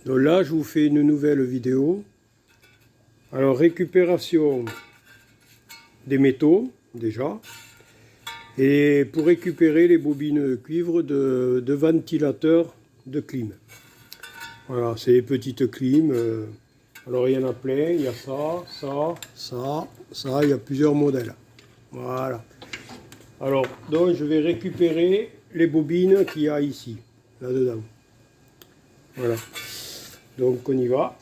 Donc là, je vous fais une nouvelle vidéo. Alors, récupération des métaux, déjà. Et pour récupérer les bobines cuivre de ventilateurs de clim. Voilà, c'est les petites clims. Alors, il y en a plein. Il y a ça. Il y a plusieurs modèles. Voilà. Alors, donc, je vais récupérer les bobines qu'il y a ici, là-dedans. Voilà. Donc, on y va.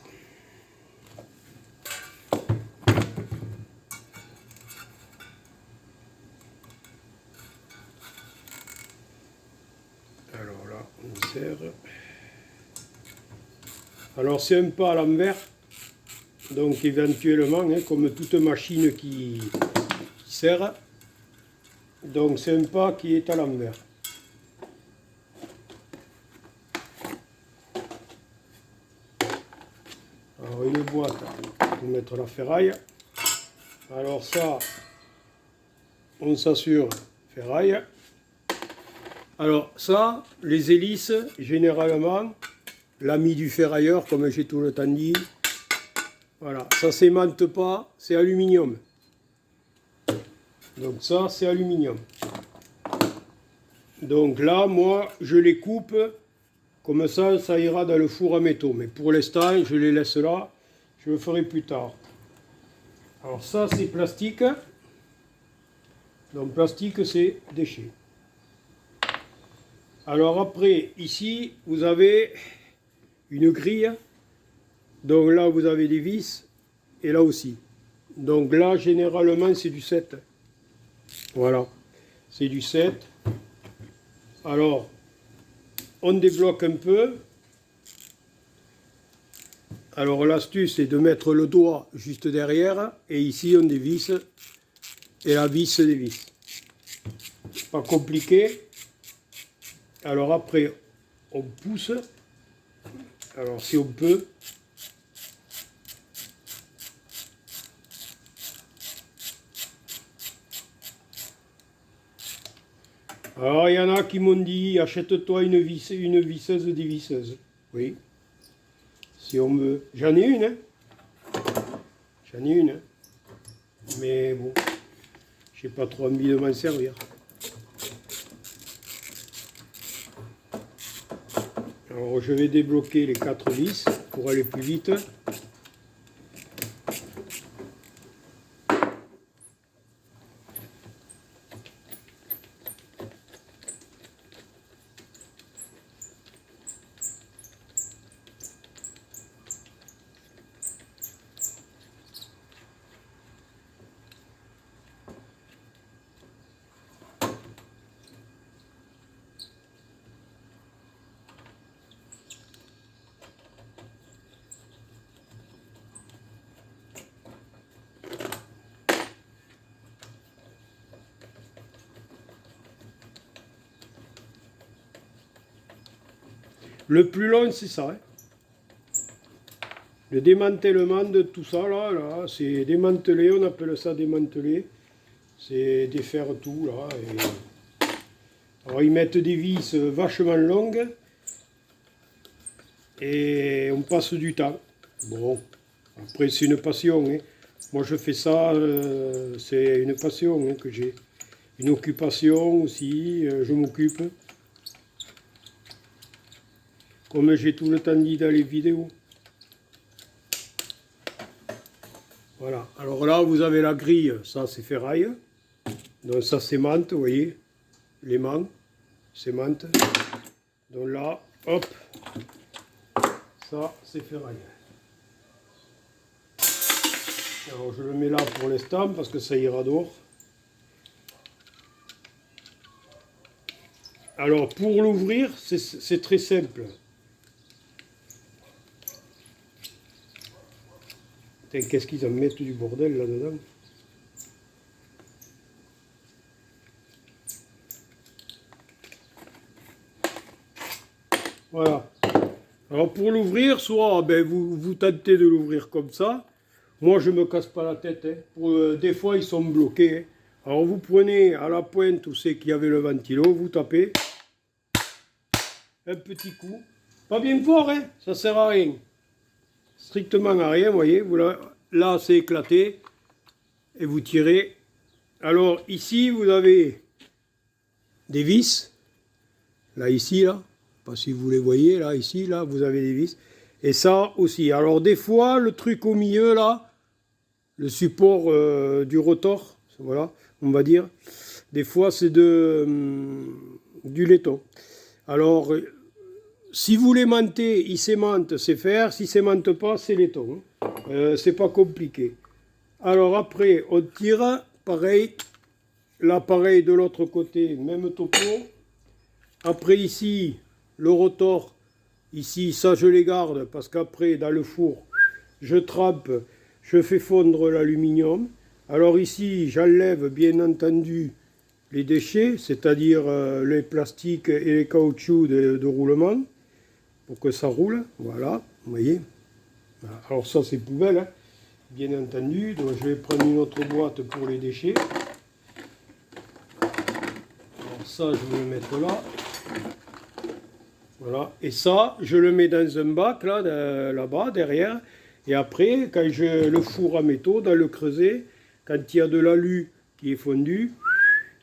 Alors là, on serre. Alors, c'est un pas à l'envers. Donc, éventuellement, hein, comme toute machine qui serre. Donc, c'est un pas qui est à l'envers. Alors, une boîte pour mettre la ferraille. Alors ça, on s'assure, ferraille. Alors ça, les hélices, généralement, l'ami du ferrailleur, comme j'ai tout le temps dit, voilà, ça s'aimante pas, c'est aluminium. Donc ça, c'est aluminium. Donc là, moi, je les coupe, comme ça ira dans le four à métaux. Mais pour l'instant, je les laisse là, je le ferai plus tard. Alors ça, c'est plastique. Donc plastique, c'est déchet. Alors après, ici, vous avez une grille. Donc là, vous avez des vis. Et là aussi. Donc là, généralement, c'est du 7. Voilà. C'est du 7. Alors, on débloque un peu. Alors l'astuce, c'est de mettre le doigt juste derrière. Et ici, on dévisse. Et la vis des vis. Pas compliqué. Alors après, on pousse. Alors si on peut. Alors il y en a qui m'ont dit, achète-toi une visseuse dévisseuse. Oui. Si on veut. J'en ai une. Hein. J'en ai une. Hein. Mais bon, j'ai pas trop envie de m'en servir. Alors je vais débloquer les 4 vis pour aller plus vite. Le plus long, c'est ça. Hein. Le démantèlement de tout ça, là c'est démanteler, on appelle ça démanteler. C'est défaire tout, là. Et... Alors, ils mettent des vis vachement longues. Et on passe du temps. Bon, après, c'est une passion. Hein. Moi, je fais ça, c'est une passion hein, que j'ai. Une occupation aussi, je m'occupe. Comme j'ai tout le temps dit dans les vidéos. Voilà. Alors là, vous avez la grille. Ça, c'est ferraille. Donc ça s'aimante, vous voyez. L'aimant s'aimante. Donc là, hop. Ça, c'est ferraille. Alors je le mets là pour l'instant parce que ça ira dehors. Alors pour l'ouvrir, c'est très simple. Qu'est-ce qu'ils en mettent du bordel là-dedans? Voilà. Alors pour l'ouvrir, soit vous tentez de l'ouvrir comme ça. Moi je ne me casse pas la tête. Hein. Des fois ils sont bloqués. Hein. Alors vous prenez à la pointe où c'est qu'il y avait le ventilo, vous tapez un petit coup. Pas bien fort, hein, ça sert à rien. Strictement à rien, vous voyez. Là, c'est éclaté. Et vous tirez. Alors, ici, vous avez des vis. Là, ici, là. Pas si vous les voyez, là, ici, là, vous avez des vis. Et ça aussi. Alors, des fois, le truc au milieu, là, le support du rotor, voilà, on va dire. Des fois, c'est du laiton. Alors, si vous l'aimantez, il s'aimante, c'est faire. Si s'aimante pas, c'est laiton. C'est pas compliqué. Alors après, on tire, pareil. Là, pareil, de l'autre côté, même topo. Après, ici, le rotor. Ici, ça, je les garde parce qu'après, dans le four, je trempe, je fais fondre l'aluminium. Alors ici, j'enlève, bien entendu, les déchets, c'est-à-dire les plastiques et les caoutchoucs de roulement, pour que ça roule. Voilà, vous voyez. Alors ça, c'est poubelle, hein, bien entendu. Donc je vais prendre une autre boîte pour les déchets. Alors ça, je vais le mettre là. Voilà. Et ça, je le mets dans un bac, là-bas, derrière. Et après, quand je le fourre à métaux, dans le creuset, quand il y a de l'alu qui est fondu,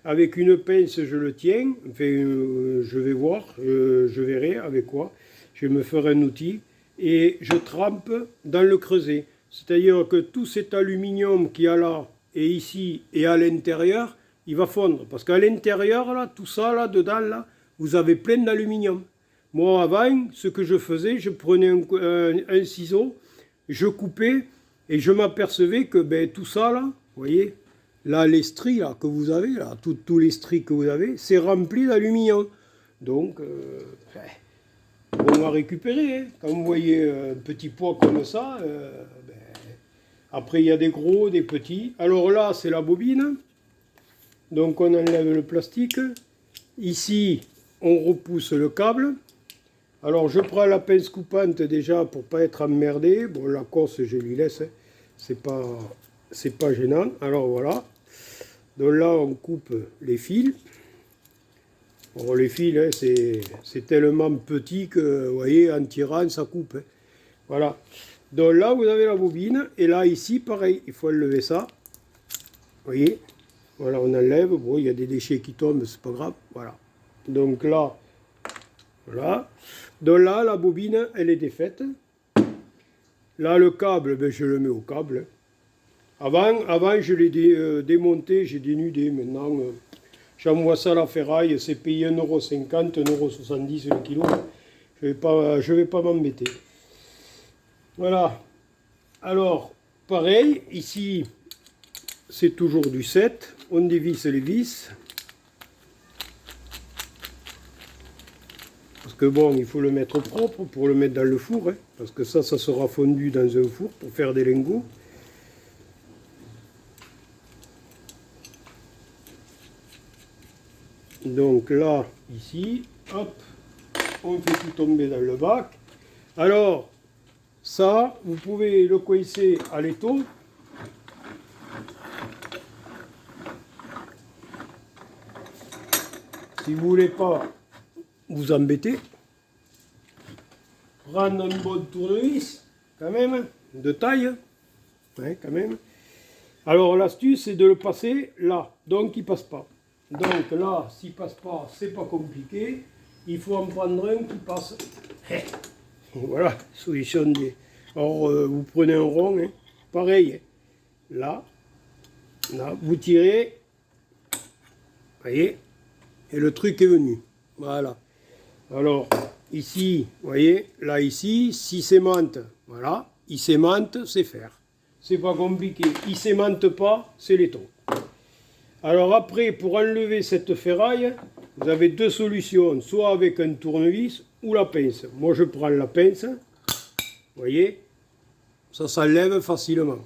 avec une pince, je le tiens. Enfin, je vais voir, je verrai avec quoi. Je vais me faire un outil et je trempe dans le creuset. C'est-à-dire que tout cet aluminium qu'il y a là, et ici, et à l'intérieur, il va fondre. Parce qu'à l'intérieur, là, tout ça, là, dedans, là, vous avez plein d'aluminium. Moi, avant, ce que je faisais, je prenais un ciseau, je coupais, et je m'apercevais que ben, tout ça, là, vous voyez, là, les stries là, que vous avez, là, tous les stries que vous avez, c'est rempli d'aluminium. Donc, on va récupérer. Hein. Quand vous voyez un petit poids comme ça, ben, après, il y a des gros, des petits. Alors là, c'est la bobine. Donc, on enlève le plastique. Ici, on repousse le câble. Alors, je prends la pince coupante déjà pour ne pas être emmerdé. Bon, la cosse, je lui laisse. Hein. C'est pas gênant. Alors, voilà. Donc là, on coupe les fils. Bon, les fils, hein, c'est tellement petit que, vous voyez, en tirant, ça coupe. Hein. Voilà. Donc là, vous avez la bobine. Et là, ici, pareil, il faut enlever ça. Vous voyez. Voilà, on enlève. Bon, il y a des déchets qui tombent, c'est pas grave. Voilà. Donc là, voilà. Donc là, la bobine, elle est défaite. Là, le câble, ben, je le mets au câble. Avant je l'ai démonté, j'ai dénudé. Maintenant, j'envoie ça à la ferraille, c'est payé 1,50 €, 1,70 € le kilo. Je vais pas m'embêter. Voilà. Alors, pareil, ici, c'est toujours du 7. On dévisse les vis. Parce que bon, il faut le mettre propre pour le mettre dans le four. Hein, parce que ça sera fondu dans un four pour faire des lingots. Donc là, ici, hop, on fait tout tomber dans le bac. Alors, ça, vous pouvez le coincer à l'étau. Si vous voulez pas vous embêter, prendre un bon tournevis, quand même, de taille, hein, quand même. Alors l'astuce, c'est de le passer là, donc il passe pas. Donc là, s'il passe pas, c'est pas compliqué. Il faut en prendre un qui passe. Voilà, solution D. Alors vous prenez un rond, hein, pareil. Là, vous tirez, voyez, et le truc est venu. Voilà. Alors ici, vous voyez, là ici, s'il s'aimante, voilà, il s'aimante, c'est faire. C'est pas compliqué. Il s'aimante pas, c'est laiton. Alors après, pour enlever cette ferraille, vous avez deux solutions, soit avec un tournevis ou la pince. Moi, je prends la pince, vous voyez, ça s'enlève facilement.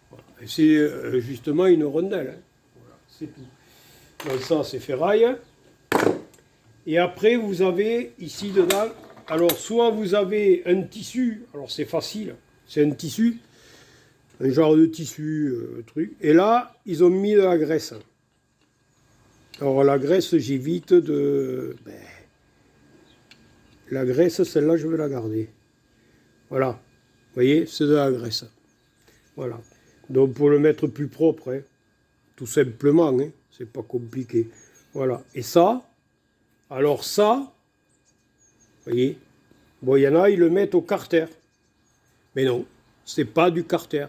Voilà. C'est justement une rondelle. Hein. Voilà, c'est tout. Donc ça, c'est ferraille. Et après, vous avez ici dedans, alors soit vous avez un tissu, alors c'est facile, c'est un tissu, un genre de tissu, truc. Et là, ils ont mis de la graisse. Alors la graisse, j'évite de... la graisse, celle-là, je vais la garder. Voilà. Vous voyez, c'est de la graisse. Voilà. Donc, pour le mettre plus propre, hein, tout simplement, hein, c'est pas compliqué. Voilà. Et ça, alors ça, vous voyez, bon, il y en a, ils le mettent au carter. Mais non, c'est pas du carter.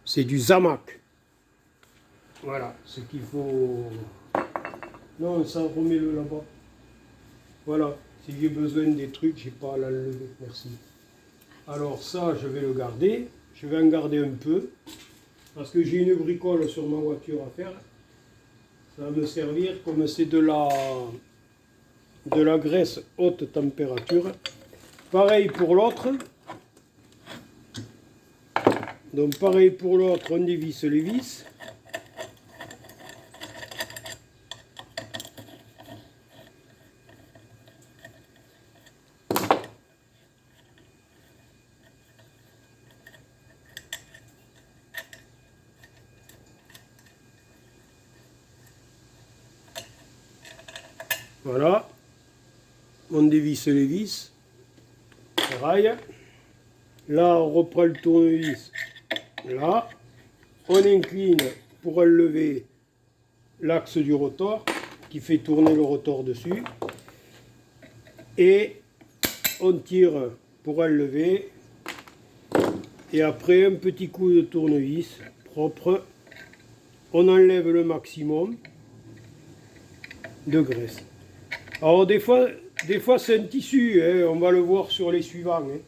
C'est du zamac. Voilà, ce qu'il faut... Non, ça, remets-le là-bas. Voilà, si j'ai besoin des trucs, j'ai pas à l'enlever, merci. Alors ça, je vais le garder. Je vais en garder un peu. Parce que j'ai une bricole sur ma voiture à faire. Ça va me servir comme c'est de la graisse haute température. Pareil pour l'autre. Donc pareil pour l'autre, on dévisse les vis. Voilà, on dévisse les vis, pareil. Là, on reprend le tournevis, là, on incline pour enlever l'axe du rotor, qui fait tourner le rotor dessus, et on tire pour enlever, et après un petit coup de tournevis propre, on enlève le maximum de graisse. Alors des fois c'est un tissu, hein, on va le voir sur les suivants. Hein.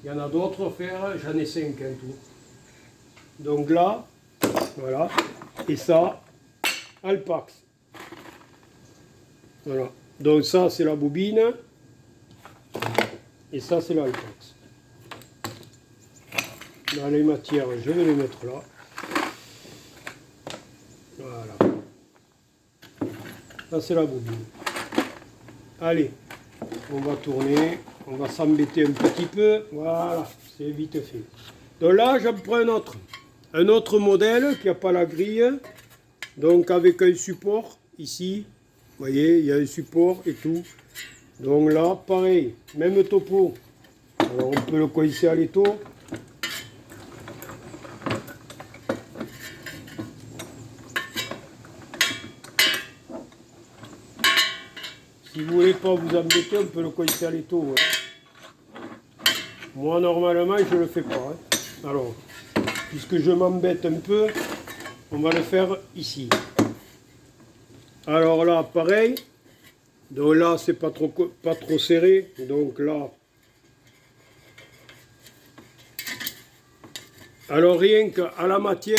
Il y en a d'autres à faire, j'en ai 5 en tout. Donc là, voilà, et ça, Alpax. Voilà, donc ça c'est la bobine, et ça c'est l'Alpax. Dans les matières, je vais les mettre là. Voilà. Ça c'est la bobine. Allez, on va tourner, on va s'embêter un petit peu, voilà, c'est vite fait. Donc là, j'en prends un autre modèle qui n'a pas la grille, donc avec un support ici, vous voyez, il y a un support et tout. Donc là, pareil, même topo. Alors on peut le coincer à l'étau. Si vous voulez pas vous embêter, on peut le coincer à l'étau. Hein. Moi, normalement, je le fais pas. Hein. Alors, puisque je m'embête un peu, on va le faire ici. Alors là, pareil. Donc là, c'est pas trop serré. Donc là. Alors rien qu'à la matière,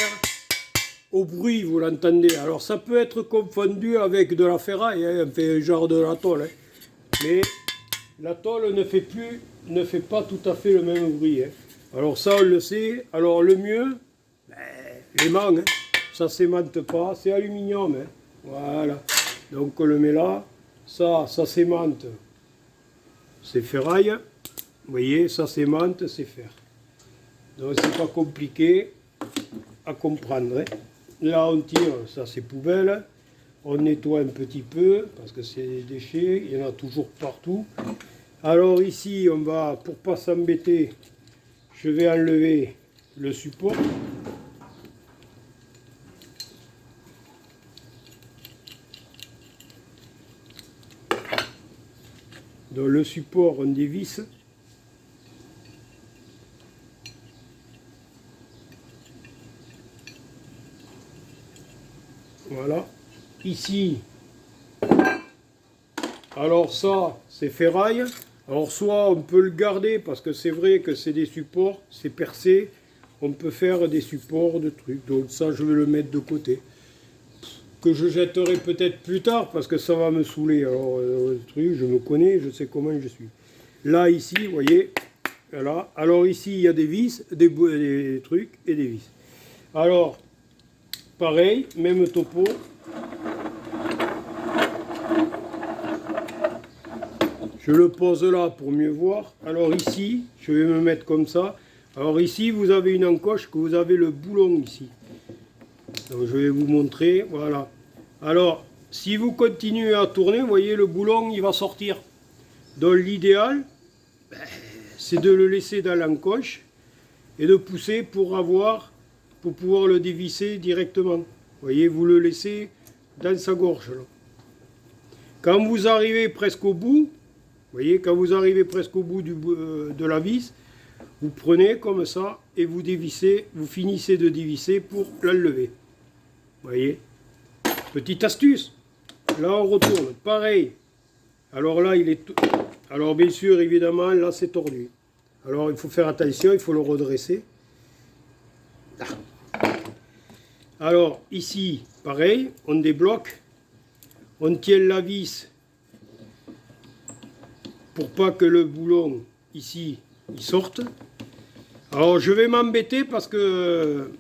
au bruit, vous l'entendez. Alors ça peut être confondu avec de la ferraille, hein, on fait un genre de la tôle. Hein. Mais la tôle ne fait pas tout à fait le même bruit. Hein. Alors ça on le sait. Alors le mieux, l'aimant, hein, ça s'aimante pas, c'est aluminium. Hein. Voilà. Donc on le met là. Ça s'aimante. C'est ferraille. Vous voyez, ça s'aimante, c'est fer. Donc c'est pas compliqué à comprendre. Hein. Là on tire, ça c'est poubelle, on nettoie un petit peu parce que c'est des déchets, il y en a toujours partout. Alors ici on va, pour pas s'embêter, je vais enlever le support. Donc le support on dévisse. Voilà, ici, alors ça, c'est ferraille. Alors soit on peut le garder parce que c'est vrai que c'est des supports, c'est percé. On peut faire des supports de trucs. Donc ça, je vais le mettre de côté. Que je jetterai peut-être plus tard parce que ça va me saouler. Alors, le truc, je me connais, je sais comment je suis. Là, ici, vous voyez, voilà. Alors ici, il y a des vis, des trucs et des vis. Alors, pareil, même topo. Je le pose là pour mieux voir. Alors ici, je vais me mettre comme ça. Alors ici, vous avez une encoche que vous avez le boulon ici. Donc je vais vous montrer, voilà. Alors, si vous continuez à tourner, vous voyez, le boulon, il va sortir. Donc l'idéal, c'est de le laisser dans l'encoche et de pousser pour pouvoir le dévisser directement. Vous voyez, vous le laissez dans sa gorge. Là. Quand vous arrivez presque au bout, vous voyez, quand vous arrivez presque au bout de la vis, vous prenez comme ça et vous dévissez, vous finissez de dévisser pour l'enlever. Vous voyez, petite astuce. Là on retourne, pareil. Alors là il est, alors bien sûr évidemment là c'est tordu. Alors il faut faire attention, il faut le redresser. Alors ici pareil, on débloque, on tient la vis pour pas que le boulon ici il sorte. Alors je vais m'embêter parce que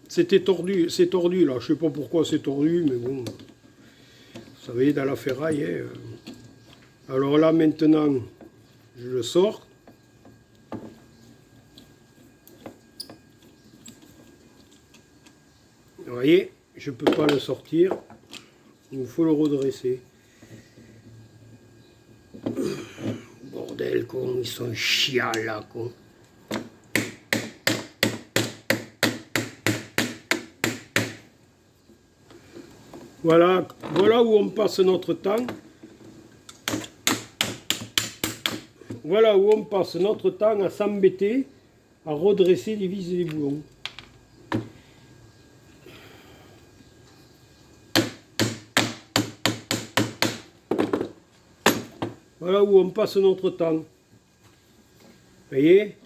c'était tordu, c'est tordu là, je sais pas pourquoi c'est tordu, mais bon, vous savez, dans la ferraille. Hein. Alors là maintenant, je le sors. Vous voyez, je peux pas le sortir, il faut le redresser. Bordel, con, ils sont chiants là, con. Voilà, voilà où on passe notre temps. Voilà où on passe notre temps à s'embêter, à redresser les vis et les boulons. Voilà où on passe notre temps. Vous voyez?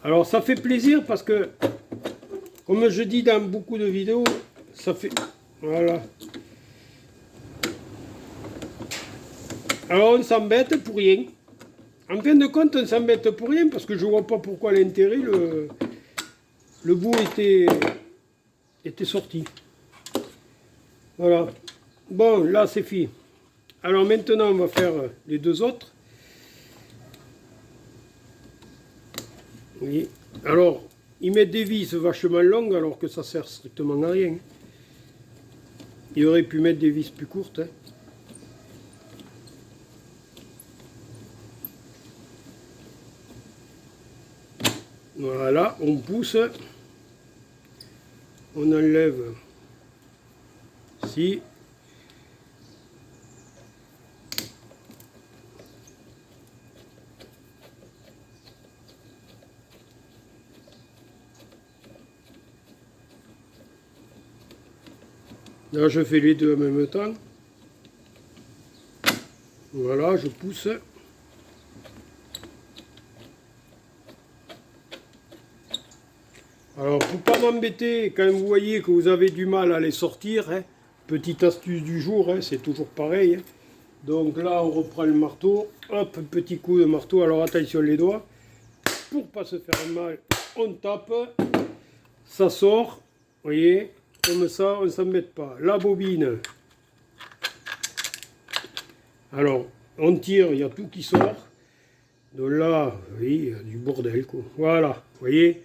Alors ça fait plaisir parce que, comme je dis dans beaucoup de vidéos, ça fait... Voilà. Alors on s'embête pour rien. En fin de compte, on s'embête pour rien parce que je vois pas pourquoi l'intérêt, le bout était sorti. Voilà. Bon, là c'est fini. Alors maintenant, on va faire les deux autres. Oui. Alors, ils mettent des vis vachement longues alors que ça sert strictement à rien. Il aurait pu mettre des vis plus courtes. Hein. Voilà, on pousse. On enlève. Si. Là, je fais les deux en même temps. Voilà, je pousse. Alors, pour pas m'embêter, quand vous voyez que vous avez du mal à les sortir, hein, petite astuce du jour, hein, c'est toujours pareil. Hein. Donc là, on reprend le marteau. Hop, petit coup de marteau. Alors, attention les doigts. Pour pas se faire mal, on tape. Ça sort. Vous voyez ? Comme ça, on ne s'embête pas. La bobine. Alors, on tire, il y a tout qui sort. Donc là, oui, il y a du bordel, quoi. Voilà, vous voyez.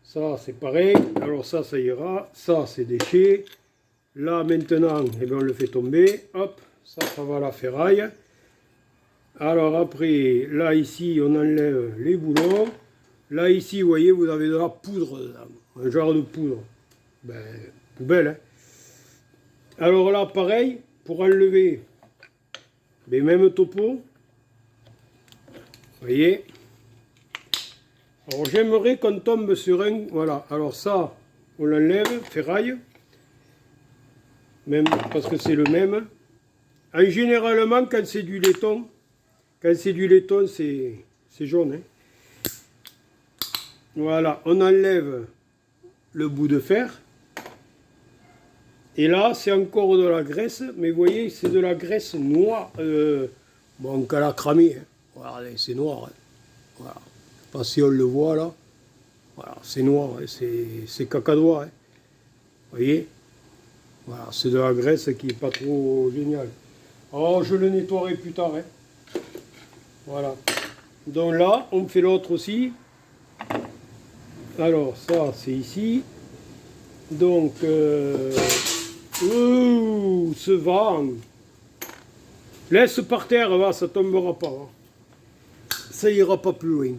Ça, c'est pareil. Alors ça, ça ira. Ça, c'est déchet. Là, maintenant, eh bien, on le fait tomber. Hop, ça va à la ferraille. Alors après, là, ici, on enlève les boulons. Là, ici, vous voyez, vous avez de la poudre dedans. Un genre de poudre. Ben, poubelle. Hein. Alors là, pareil, pour enlever les mêmes topos. Vous voyez. Alors j'aimerais qu'on tombe sur un... Voilà, alors ça, on l'enlève, ferraille. Même parce que c'est le même. En généralement, quand c'est du laiton, c'est jaune. Hein. Voilà, on enlève le bout de fer. Et là, c'est encore de la graisse, mais vous voyez, c'est de la graisse noire. Bon, qu'elle a cramé. Hein. Regardez, c'est noir. Hein. Voilà. Je sais pas si on le voit là. Voilà, c'est noir, hein. C'est cacadois. Hein. Vous voyez? Voilà, c'est de la graisse qui n'est pas trop géniale. Alors, je le nettoierai plus tard. Hein. Voilà. Donc là, on fait l'autre aussi. Alors, ça, c'est ici. Donc, ce vent. Laisse par terre, va, ça tombera pas. Va. Ça ira pas plus loin.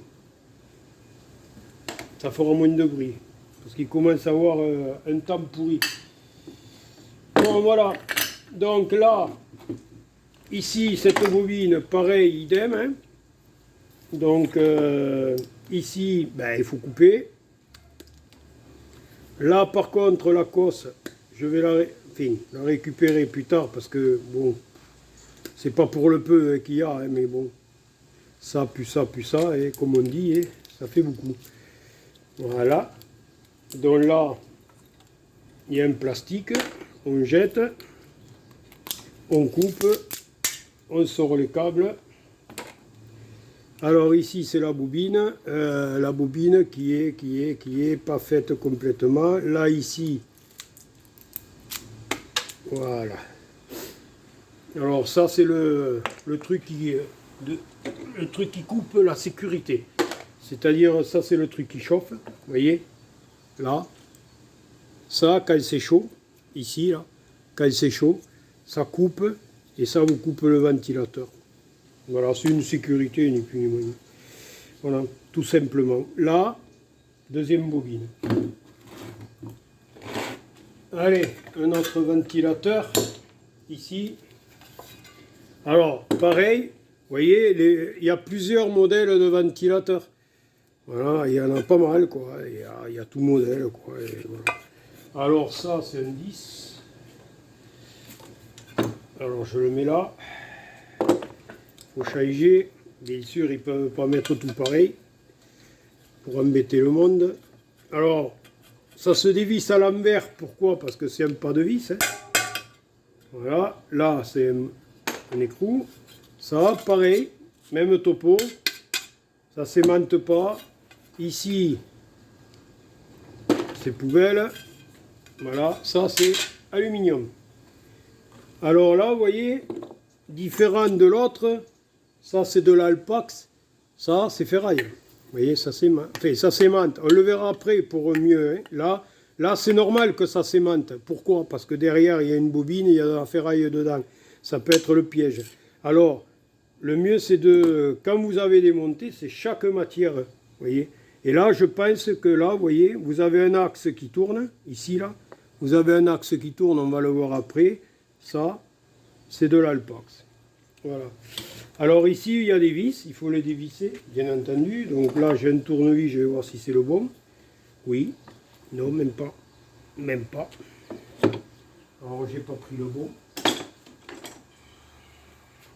Ça fera moins de bruit. Parce qu'il commence à avoir un temps pourri. Bon, voilà. Donc là, ici, cette bobine, pareil, idem. Hein. Donc, ici, ben, il faut couper. Là, par contre, la cosse, je vais la récupérer plus tard parce que, bon, c'est pas pour le peu qu'il y a, hein, mais bon, ça, puis ça, puis ça, et comme on dit, hein, ça fait beaucoup. Voilà. Donc là, il y a un plastique, on jette, on coupe, on sort les câbles. Alors ici c'est la bobine qui est pas faite complètement. Là ici, voilà. Alors ça c'est le truc qui coupe la sécurité. C'est-à-dire ça c'est le truc qui chauffe, vous voyez, là. Ça quand c'est chaud, ici là, quand c'est chaud, ça coupe et ça vous coupe le ventilateur. Voilà, c'est une sécurité, ni plus ni moins. Voilà, tout simplement. Là, deuxième bobine. Allez, un autre ventilateur, ici. Alors, pareil, vous voyez, il y a plusieurs modèles de ventilateurs. Voilà, il y en a pas mal, quoi. Il y a tout modèle, quoi. Et voilà. Alors ça, c'est un 10. Alors, je le mets là. Faut changer, bien sûr ils ne peuvent pas mettre tout pareil pour embêter le monde. Alors ça se dévisse à l'envers, pourquoi? Parce que c'est un pas de vis. Hein. Voilà, là c'est un écrou. Ça pareil, même topo, ça s'aimante pas. Ici c'est poubelle. Voilà, ça c'est aluminium. Alors là vous voyez, différent de l'autre. Ça, c'est de l'alpax. Ça, c'est ferraille. Vous voyez, ça s'aimante. Enfin, ça s'aimante. On le verra après pour mieux. Hein. Là c'est normal que ça s'aimante. Pourquoi? Parce que derrière, il y a une bobine, il y a de la ferraille dedans. Ça peut être le piège. Alors, le mieux, c'est de... Quand vous avez démonté, c'est chaque matière. Vous voyez. Et là, je pense que là, vous voyez, vous avez un axe qui tourne. Ici, là. Vous avez un axe qui tourne, on va le voir après. Ça, c'est de l'alpax. Voilà. Alors ici, il y a des vis, il faut les dévisser, bien entendu. Donc là, j'ai un tournevis, je vais voir si c'est le bon. Oui, non, même pas. Même pas. Alors, j'ai pas pris le bon.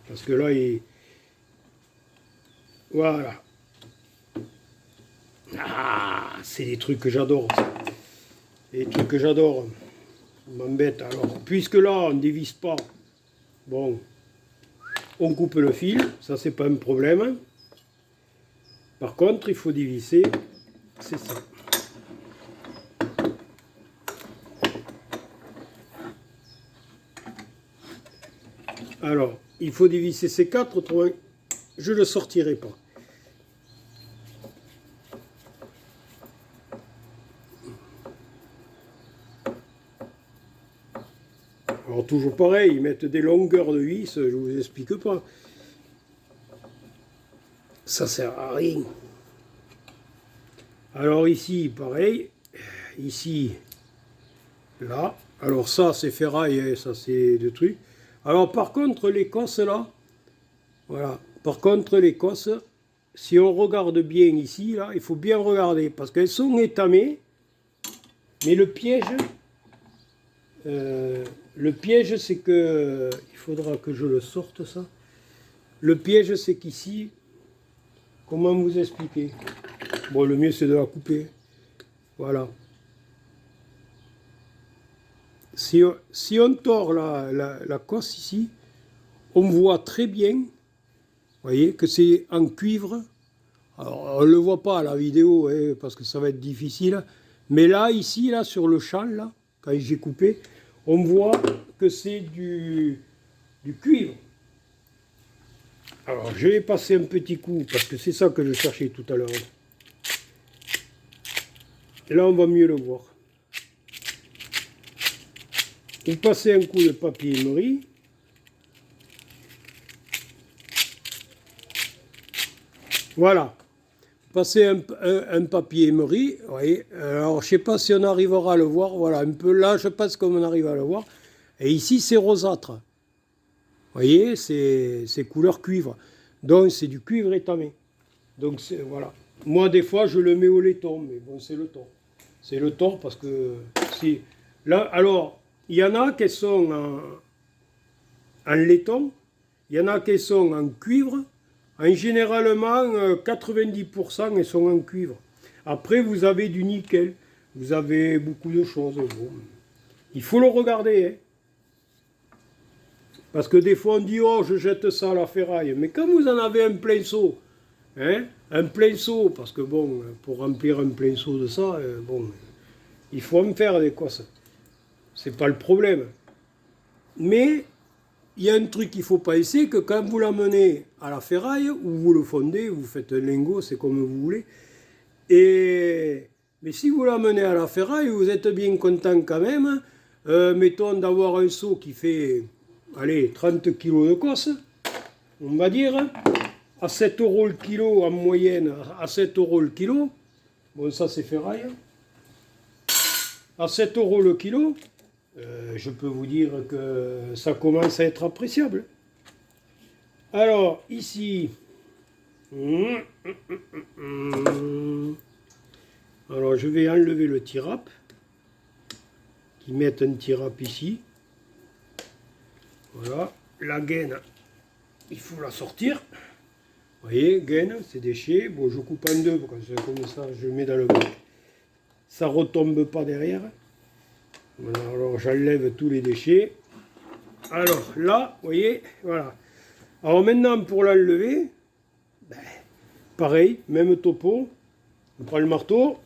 Parce que là, il... Voilà. Ah, c'est des trucs que j'adore. Des trucs que j'adore. Ça m'embête. Alors, puisque là, on ne dévisse pas, bon... On coupe le fil, ça c'est pas un problème. Par contre, il faut dévisser, c'est ça. Alors, il faut dévisser ces quatre, autrement je ne le sortirai pas. Alors toujours pareil, ils mettent des longueurs de vis, je ne vous explique pas. Ça sert à rien. Alors ici, pareil. Ici, là. Alors ça, c'est ferraille, ça c'est des trucs. Alors par contre, l'Écosse là, voilà. Par contre, l'Écosse, si on regarde bien ici, là, il faut bien regarder, parce qu'elles sont étamées, mais le piège... c'est que, il faudra que je le sorte ça. Le piège c'est qu'ici, comment vous expliquer? Bon, le mieux c'est de la couper. Voilà. Si on tord la cosse ici, on voit très bien, vous voyez, que c'est en cuivre. Alors, on ne le voit pas à la vidéo, hein, parce que ça va être difficile. Mais là, ici, là, sur le champ, là, quand j'ai coupé, on voit que c'est du cuivre. Alors, je vais passer un petit coup, parce que c'est ça que je cherchais tout à l'heure. Et là, on va mieux le voir. Vous passez un coup de papier émery. Voilà. Passer un papier émery, oui. Alors, je sais pas si on arrivera à le voir. Voilà, un peu là, je pense qu'on arrive à le voir. Et ici, c'est rosâtre. Vous voyez, c'est couleur cuivre. Donc, c'est du cuivre étamé. Donc, voilà. Moi, des fois, je le mets au laiton, mais bon, c'est le tort. C'est le tort parce que si. Là, alors, il y en a qui sont en laiton, il y en a qui sont en cuivre. Généralement, 90% elles sont en cuivre. Après, vous avez du nickel. Vous avez beaucoup de choses. Bon, il faut le regarder. Hein. Parce que des fois, on dit, oh, je jette ça à la ferraille. Mais quand vous en avez un plein seau, hein, un plein seau, parce que bon, pour remplir un plein seau de ça, bon, il faut en faire des cosses. C'est pas le problème. Mais il y a un truc qu'il ne faut pas essayer, que quand vous l'amenez à la ferraille, ou vous le fondez, vous faites un lingot, c'est comme vous voulez. Mais si vous l'amenez à la ferraille, vous êtes bien content quand même, mettons d'avoir un seau qui fait, allez, 30 kg de cosse, on va dire, à 7 € le kilo en moyenne, à 7 € le kilo, bon ça c'est ferraille, à 7 € le kilo, je peux vous dire que ça commence à être appréciable. Alors, ici, alors je vais enlever le tirap, qui met un tirap ici. Voilà, la gaine, il faut la sortir. Vous voyez, gaine, c'est déchets. Bon, je coupe en deux, parce que comme ça, je mets dans le bac. Ça retombe pas derrière. Voilà, alors j'enlève tous les déchets. Alors là, vous voyez, voilà. Alors maintenant, pour l'enlever, ben, pareil, même topo. On prend le marteau.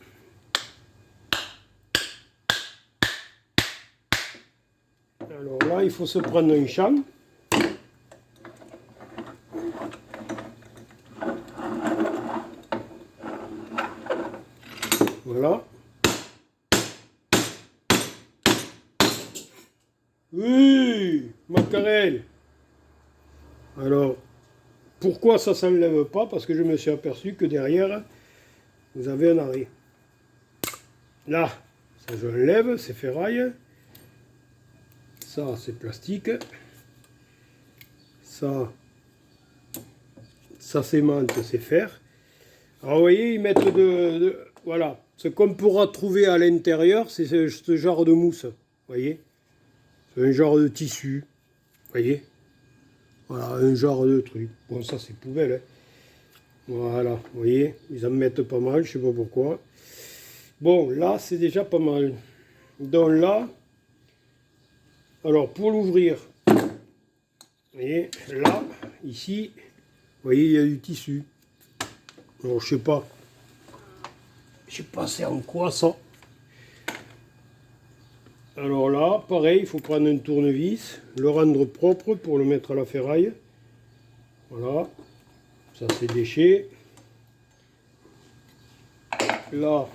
Alors là, il faut se prendre un champ. Voilà. Oui, Macarel. Alors, pourquoi ça ne s'enlève pas? Parce que je me suis aperçu que derrière, vous avez un arrêt. Là, ça je l'enlève, c'est ferraille. Ça, c'est plastique. Ça s'aimante, c'est fer. Alors, vous voyez, ils mettent voilà. Ce qu'on pourra trouver à l'intérieur, c'est ce genre de mousse. Vous voyez? C'est un genre de tissu. Vous voyez? Voilà, un genre de truc. Bon, ça, c'est poubelle. Hein. Voilà, vous voyez? Ils en mettent pas mal, je sais pas pourquoi. Bon, là, c'est déjà pas mal. Donc là, alors, pour l'ouvrir, vous voyez, là, ici, vous voyez, il y a du tissu. Alors, je sais pas c'est en quoi ça. Alors là, pareil, il faut prendre un tournevis, le rendre propre pour le mettre à la ferraille. Voilà, ça c'est déchet. Là,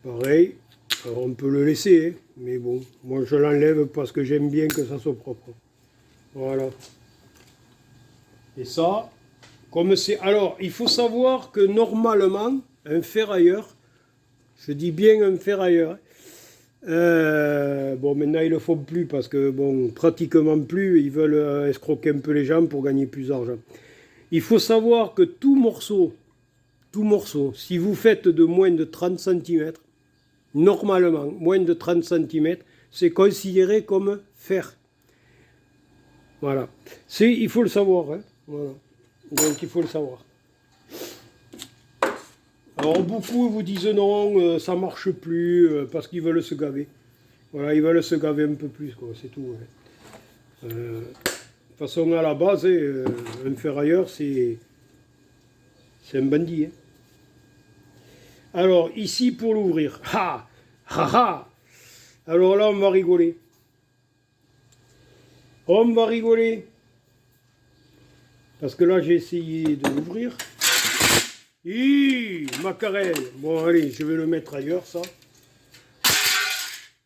pareil, alors on peut le laisser, hein, mais bon, moi je l'enlève parce que j'aime bien que ça soit propre. Voilà. Et ça, comme c'est... Alors, il faut savoir que normalement, un ferrailleur, je dis bien un ferrailleur, bon, maintenant ils le font plus parce que, bon, pratiquement plus, ils veulent escroquer un peu les gens pour gagner plus d'argent. Il faut savoir que tout morceau, si vous faites de moins de 30 cm, normalement, moins de 30 cm, c'est considéré comme fer. Voilà. Il faut le savoir, hein. Voilà. Donc il faut le savoir. Alors beaucoup vous disent non, ça marche plus, parce qu'ils veulent se gaver. Voilà, ils veulent se gaver un peu plus, quoi, c'est tout. Ouais. De toute façon, à la base, un ferrailleur, c'est un bandit. Hein. Alors, ici, pour l'ouvrir, alors là, on va rigoler. On va rigoler. Parce que là, j'ai essayé de l'ouvrir. Macarel. Bon, allez, je vais le mettre ailleurs, ça.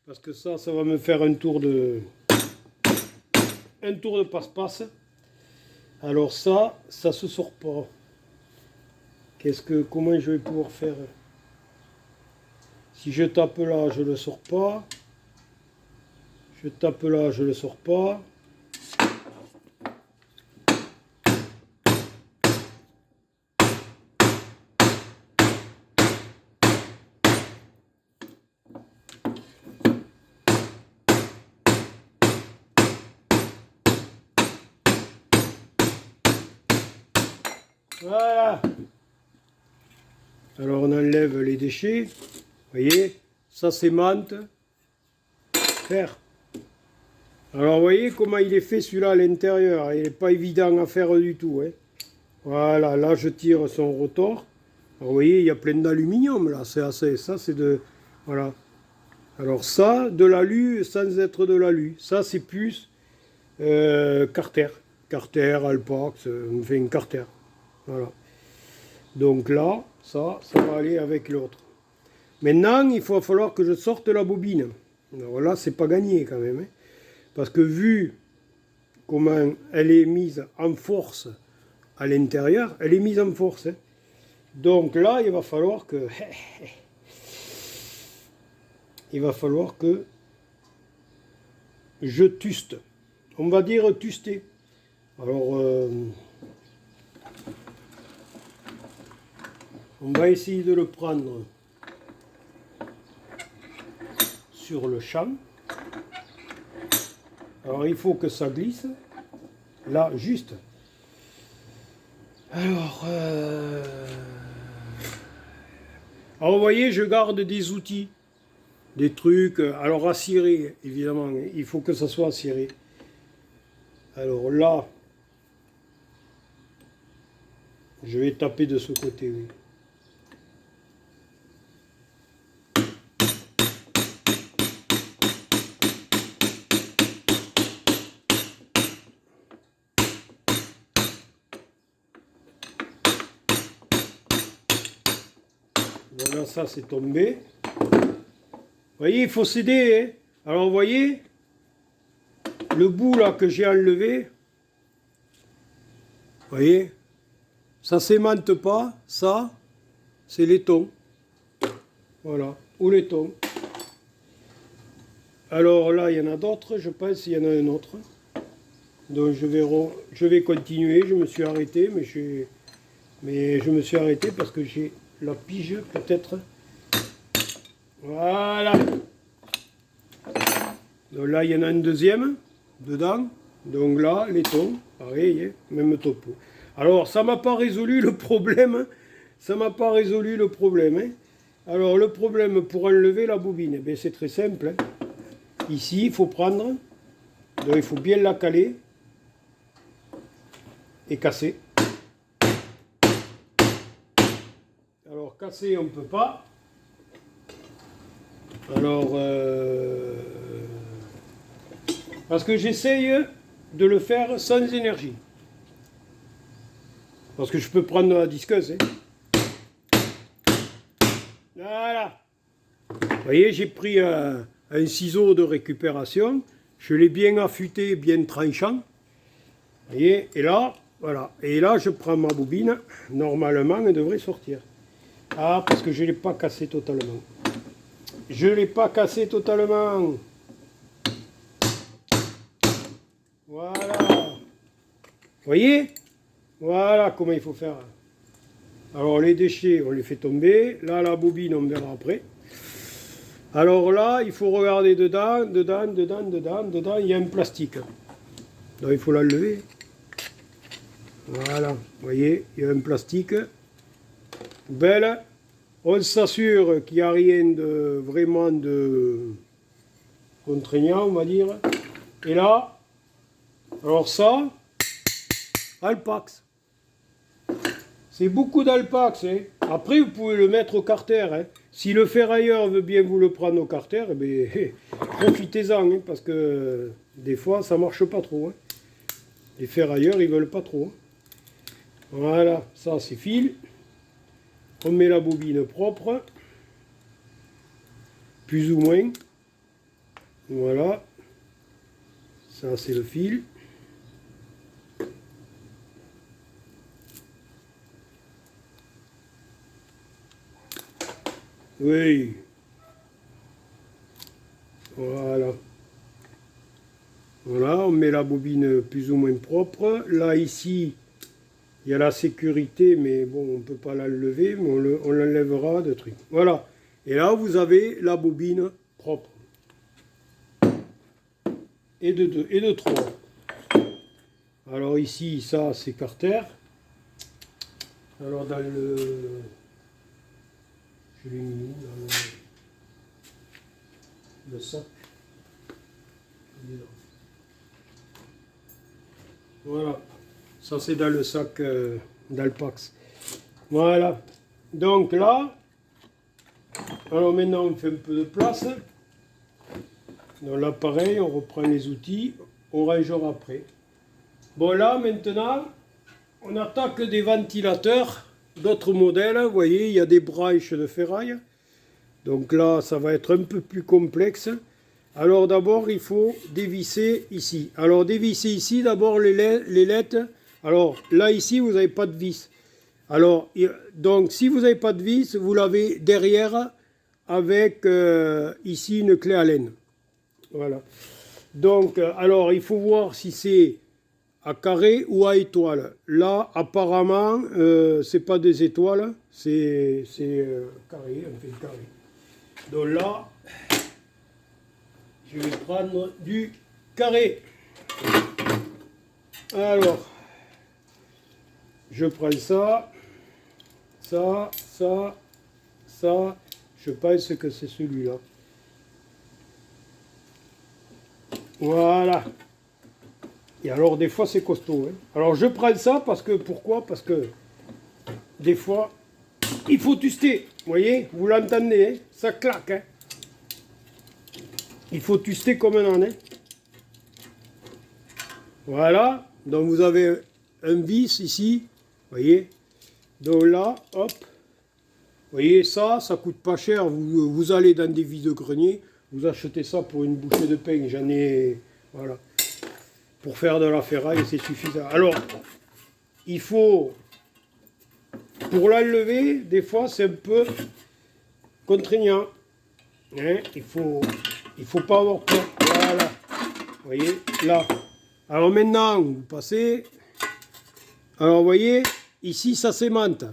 Parce que ça va me faire un tour de passe-passe. Alors ça se sort pas. Comment je vais pouvoir faire? Si je tape là, je le sors pas. Je tape là, je le sors pas. Voilà. Alors on enlève les déchets. Vous voyez, ça c'est menthe, fer. Alors vous voyez comment il est fait celui-là à l'intérieur. Il n'est pas évident à faire du tout. Hein. Voilà, là je tire son rotor. Alors, vous voyez, il y a plein d'aluminium là. Ça c'est de... Voilà. Alors ça, de l'alu sans être de l'alu. Ça c'est plus Carter. Carter, Alpax, enfin Carter. Voilà. Donc là, ça va aller avec l'autre. Maintenant, il va falloir que je sorte la bobine. Alors là, c'est pas gagné quand même. Hein, parce que vu comment elle est mise en force à l'intérieur, elle est mise en force. Hein. Donc là, il va falloir que... il va falloir que je tuste. On va dire tuster. Alors... on va essayer de le prendre sur le champ. Alors il faut que ça glisse. Là, juste. Alors vous voyez, je garde des outils. Des trucs. Alors à cirer, évidemment. Il faut que ça soit ciré. Alors là, je vais taper de ce côté, oui. Voilà, ça c'est tombé. Vous voyez, il faut s'aider. Hein. Alors, vous voyez, le bout là que j'ai enlevé, vous voyez, ça s'aimante pas, ça, c'est laiton. Voilà, ou laiton. Alors là, il y en a d'autres, je pense, il y en a un autre. Donc je vais continuer, je me suis arrêté, mais je me suis arrêté parce que j'ai la pige peut-être. Voilà. Donc là, il y en a un deuxième dedans. Donc là, laiton, pareil, même topo. Alors, ça ne m'a pas résolu le problème. Ça m'a pas résolu le problème. Hein. Alors, le problème pour enlever la bobine, eh c'est très simple. Hein. Ici, il faut prendre, donc il faut bien la caler et casser. Alors, casser, on ne peut pas. Alors, parce que j'essaye de le faire sans énergie. Parce que je peux prendre la disqueuse. Hein. Voilà. Vous voyez, j'ai pris un ciseau de récupération. Je l'ai bien affûté, bien tranchant. Vous voyez, et là, voilà. Et là, je prends ma bobine. Normalement, elle devrait sortir. Ah, parce que je ne l'ai pas cassé totalement. Je ne l'ai pas cassé totalement. Voilà. Vous voyez? Voilà comment il faut faire. Alors les déchets, on les fait tomber. Là, la bobine, on verra après. Alors là, il faut regarder dedans, dedans, il y a un plastique. Donc il faut l'enlever. Voilà, vous voyez, il y a un plastique. Belle. On s'assure qu'il n'y a rien de vraiment de contraignant, on va dire. Et là, alors ça, Alpax. C'est beaucoup d'Alpax. Hein. Après, vous pouvez le mettre au carter. Hein. Si le ferrailleur veut bien vous le prendre au carter, eh bien, profitez-en. Hein, parce que des fois, ça ne marche pas trop. Hein. Les ferrailleurs, ils ne veulent pas trop. Hein. Voilà, ça c'est fil. On met la bobine propre. Plus ou moins. Voilà. Ça c'est le fil. Oui. Voilà. Voilà, on met la bobine plus ou moins propre. Là, ici, il y a la sécurité, mais bon, on ne peut pas l'enlever, mais on l'enlèvera de trucs. Voilà. Et là, vous avez la bobine propre. Et de 2, et de 3. Alors ici, ça, c'est Carter. Alors dans le... Je l'ai mis dans le sac. Voilà. Ça, c'est dans le sac d'Alpax. Voilà. Donc là, alors maintenant, on fait un peu de place. Donc là, pareil, on reprend les outils. On rangera après. Bon, là, maintenant, on attaque des ventilateurs d'autres modèles. Vous voyez, il y a des branches de ferraille. Donc là, ça va être un peu plus complexe. Alors d'abord, il faut dévisser ici. Alors dévisser ici, d'abord les lettres. Alors là, ici, vous n'avez pas de vis. Alors, donc si vous n'avez pas de vis, vous l'avez derrière avec ici une clé Allen. Voilà. Donc, alors, il faut voir si c'est à carré ou à étoile. Là, apparemment, c'est pas des étoiles, c'est carré, on fait le carré. Donc là, je vais prendre du carré. Alors, je prends ça, ça, ça, ça. Je pense que c'est celui-là. Voilà. Et alors, des fois, c'est costaud. Hein. Alors, je prends ça parce que, pourquoi? Parce que, des fois, il faut tuster. Vous voyez? Vous l'entendez, hein? Ça claque. Hein. Il faut tuster comme un âne. Hein. Voilà. Donc, vous avez un vis ici. Vous voyez? Donc là, hop. Vous voyez, ça coûte pas cher. Vous allez dans des vis de grenier. Vous achetez ça pour une bouchée de pain. J'en ai... Voilà. Pour faire de la ferraille, c'est suffisant. Alors, il faut, pour l'enlever, des fois, c'est un peu contraignant. Hein? Il faut pas avoir peur. Voilà. Vous voyez, là. Alors maintenant, vous passez. Alors, vous voyez, ici, ça s'aimante.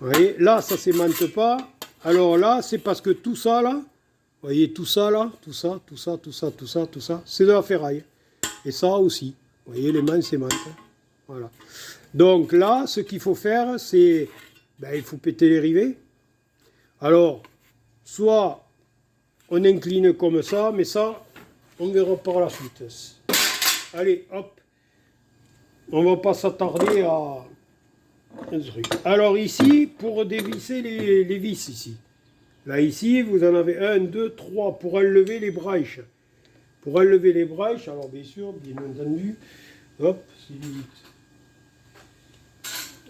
Vous voyez, là, ça s'aimante pas. Alors là, c'est parce que tout ça, là, vous voyez, tout ça, là, tout ça, c'est de la ferraille. Et ça aussi. Vous voyez, les mains s'aimantent. Voilà. Donc là, ce qu'il faut faire, c'est... Ben, il faut péter les rivets. Alors, soit on incline comme ça, mais ça, on verra par la suite. Allez, hop. On ne va pas s'attarder à un truc. Alors ici, pour dévisser les vis ici. Là, ici, vous en avez 1, 2, 3 pour enlever les branches. Pour enlever les branches, alors bien sûr, bien entendu, hop, c'est du 8.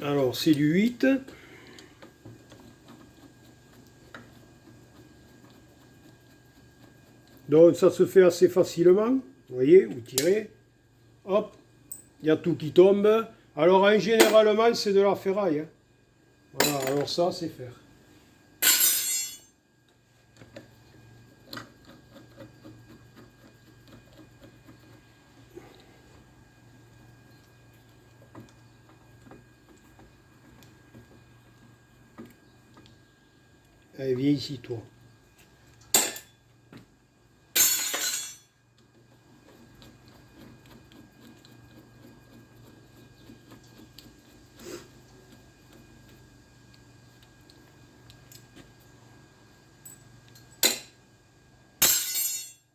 Alors, c'est du 8. Donc, ça se fait assez facilement. Vous voyez, vous tirez, hop, il y a tout qui tombe. Alors, généralement, c'est de la ferraille. Hein. Voilà, alors ça, c'est faire. Allez, viens ici, toi.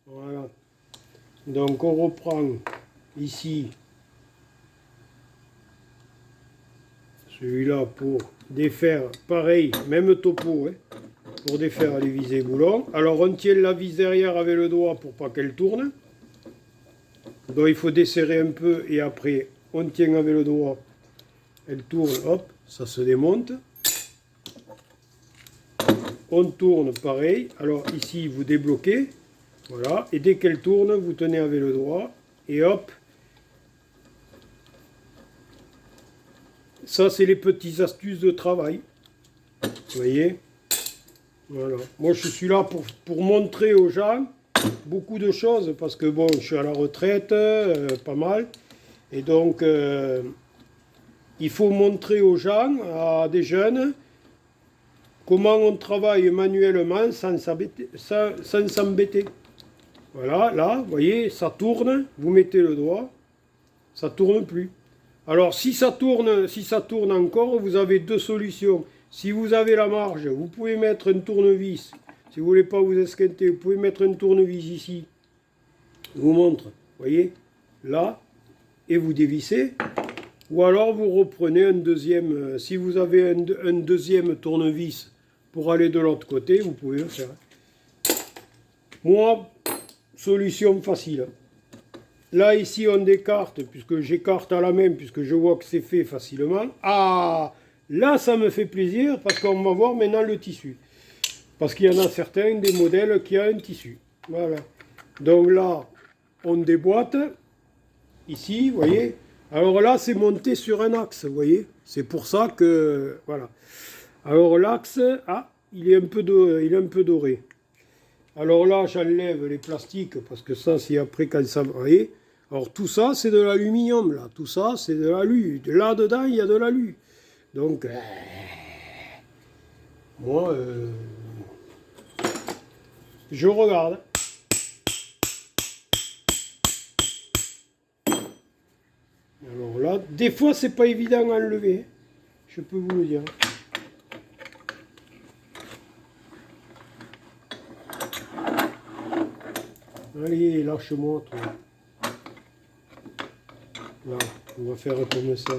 Voilà. Donc, on reprend ici celui-là pour défaire, pareil, même topo, hein, pour défaire les visées boulons. Alors on tient la vis derrière avec le doigt pour pas qu'elle tourne. Donc il faut desserrer un peu et après on tient avec le doigt, elle tourne, hop, ça se démonte. On tourne pareil, alors ici vous débloquez, voilà, et dès qu'elle tourne, vous tenez avec le doigt et hop. Ça, c'est les petites astuces de travail. Vous voyez? Voilà. Moi, je suis là pour montrer aux gens beaucoup de choses, parce que bon, je suis à la retraite, pas mal. Et donc, il faut montrer aux gens, à des jeunes, comment on travaille manuellement sans s'embêter. Voilà, là, vous voyez, ça tourne, vous mettez le doigt, ça tourne plus. Alors, si ça tourne encore, vous avez deux solutions. Si vous avez la marge, vous pouvez mettre un tournevis. Si vous ne voulez pas vous esquinter, vous pouvez mettre un tournevis ici. Je vous montre, vous voyez, là, et vous dévissez. Ou alors vous reprenez un deuxième, si vous avez un deuxième tournevis pour aller de l'autre côté, vous pouvez le faire. Moi, solution facile. Là, ici, on décarte, puisque j'écarte à la main, puisque je vois que c'est fait facilement. Ah, là, ça me fait plaisir, parce qu'on va voir maintenant le tissu. Parce qu'il y en a certains, des modèles qui ont un tissu. Voilà. Donc là, on déboîte. Ici, vous voyez. Alors là, c'est monté sur un axe, vous voyez. C'est pour ça que... Voilà. Alors l'axe, ah, il est un peu doré. Alors là, j'enlève les plastiques, parce que ça, c'est après quand ça... Vous voyez. Alors tout ça, c'est de l'aluminium, là. Tout ça, c'est de l'alu. Là-dedans, il y a de l'alu. Donc, moi, je regarde. Alors là, des fois, c'est pas évident à enlever. Je peux vous le dire. Allez, lâche-moi, toi. Là, on va faire comme ça.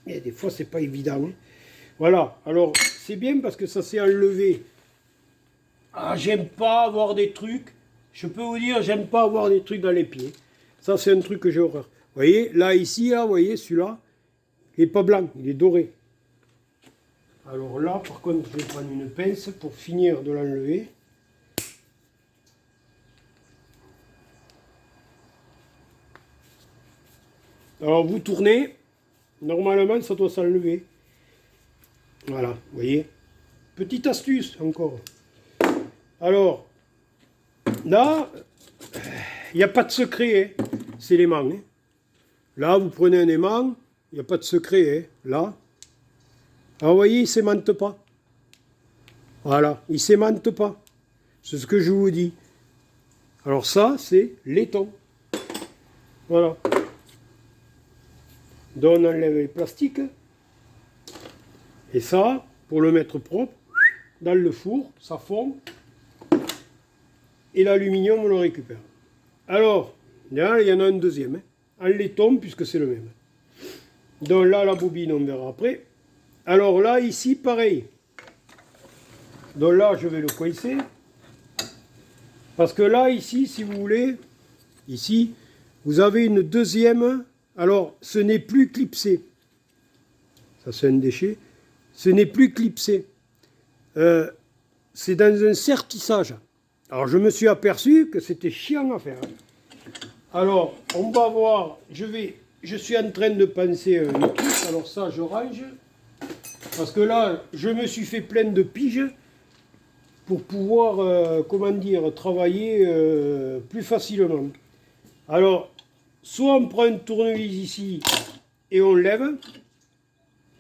Et des fois, c'est pas évident. Hein. Voilà, alors, c'est bien parce que ça s'est enlevé. Ah, j'aime pas avoir des trucs. Je peux vous dire, j'aime pas avoir des trucs dans les pieds. Ça, c'est un truc que j'ai horreur. Vous voyez, là, ici, là, vous voyez, celui-là, il n'est pas blanc, il est doré. Alors là, par contre, je vais prendre une pince pour finir de l'enlever. Alors, vous tournez. Normalement, ça doit s'enlever. Voilà, vous voyez. Petite astuce, encore. Alors, là, il n'y a pas de secret, hein. C'est l'aimant. Hein. Là, vous prenez un aimant, il n'y a pas de secret. Hein. Là, alors, vous voyez, il ne s'aimante pas. Voilà, il ne s'aimante pas. C'est ce que je vous dis. Alors ça, c'est laiton. Voilà. Donc, on enlève les plastiques. Et ça, pour le mettre propre, dans le four, ça fond. Et l'aluminium, on le récupère. Alors, là, il y en a un deuxième. Hein, en laiton, puisque c'est le même. Donc là, la bobine, on verra après. Alors là, ici, pareil. Donc là, je vais le coincer. Parce que là, ici, si vous voulez, ici, vous avez une deuxième. Alors, ce n'est plus clipsé. Ça, c'est un déchet. Ce n'est plus clipsé. C'est dans un sertissage. Alors, je me suis aperçu que c'était chiant à faire. Alors, on va voir. Je suis en train de penser un truc. Alors ça, je range. Parce que là, je me suis fait plein de piges pour pouvoir, comment dire, travailler plus facilement. Alors, soit on prend un tournevis ici et on lève. Vous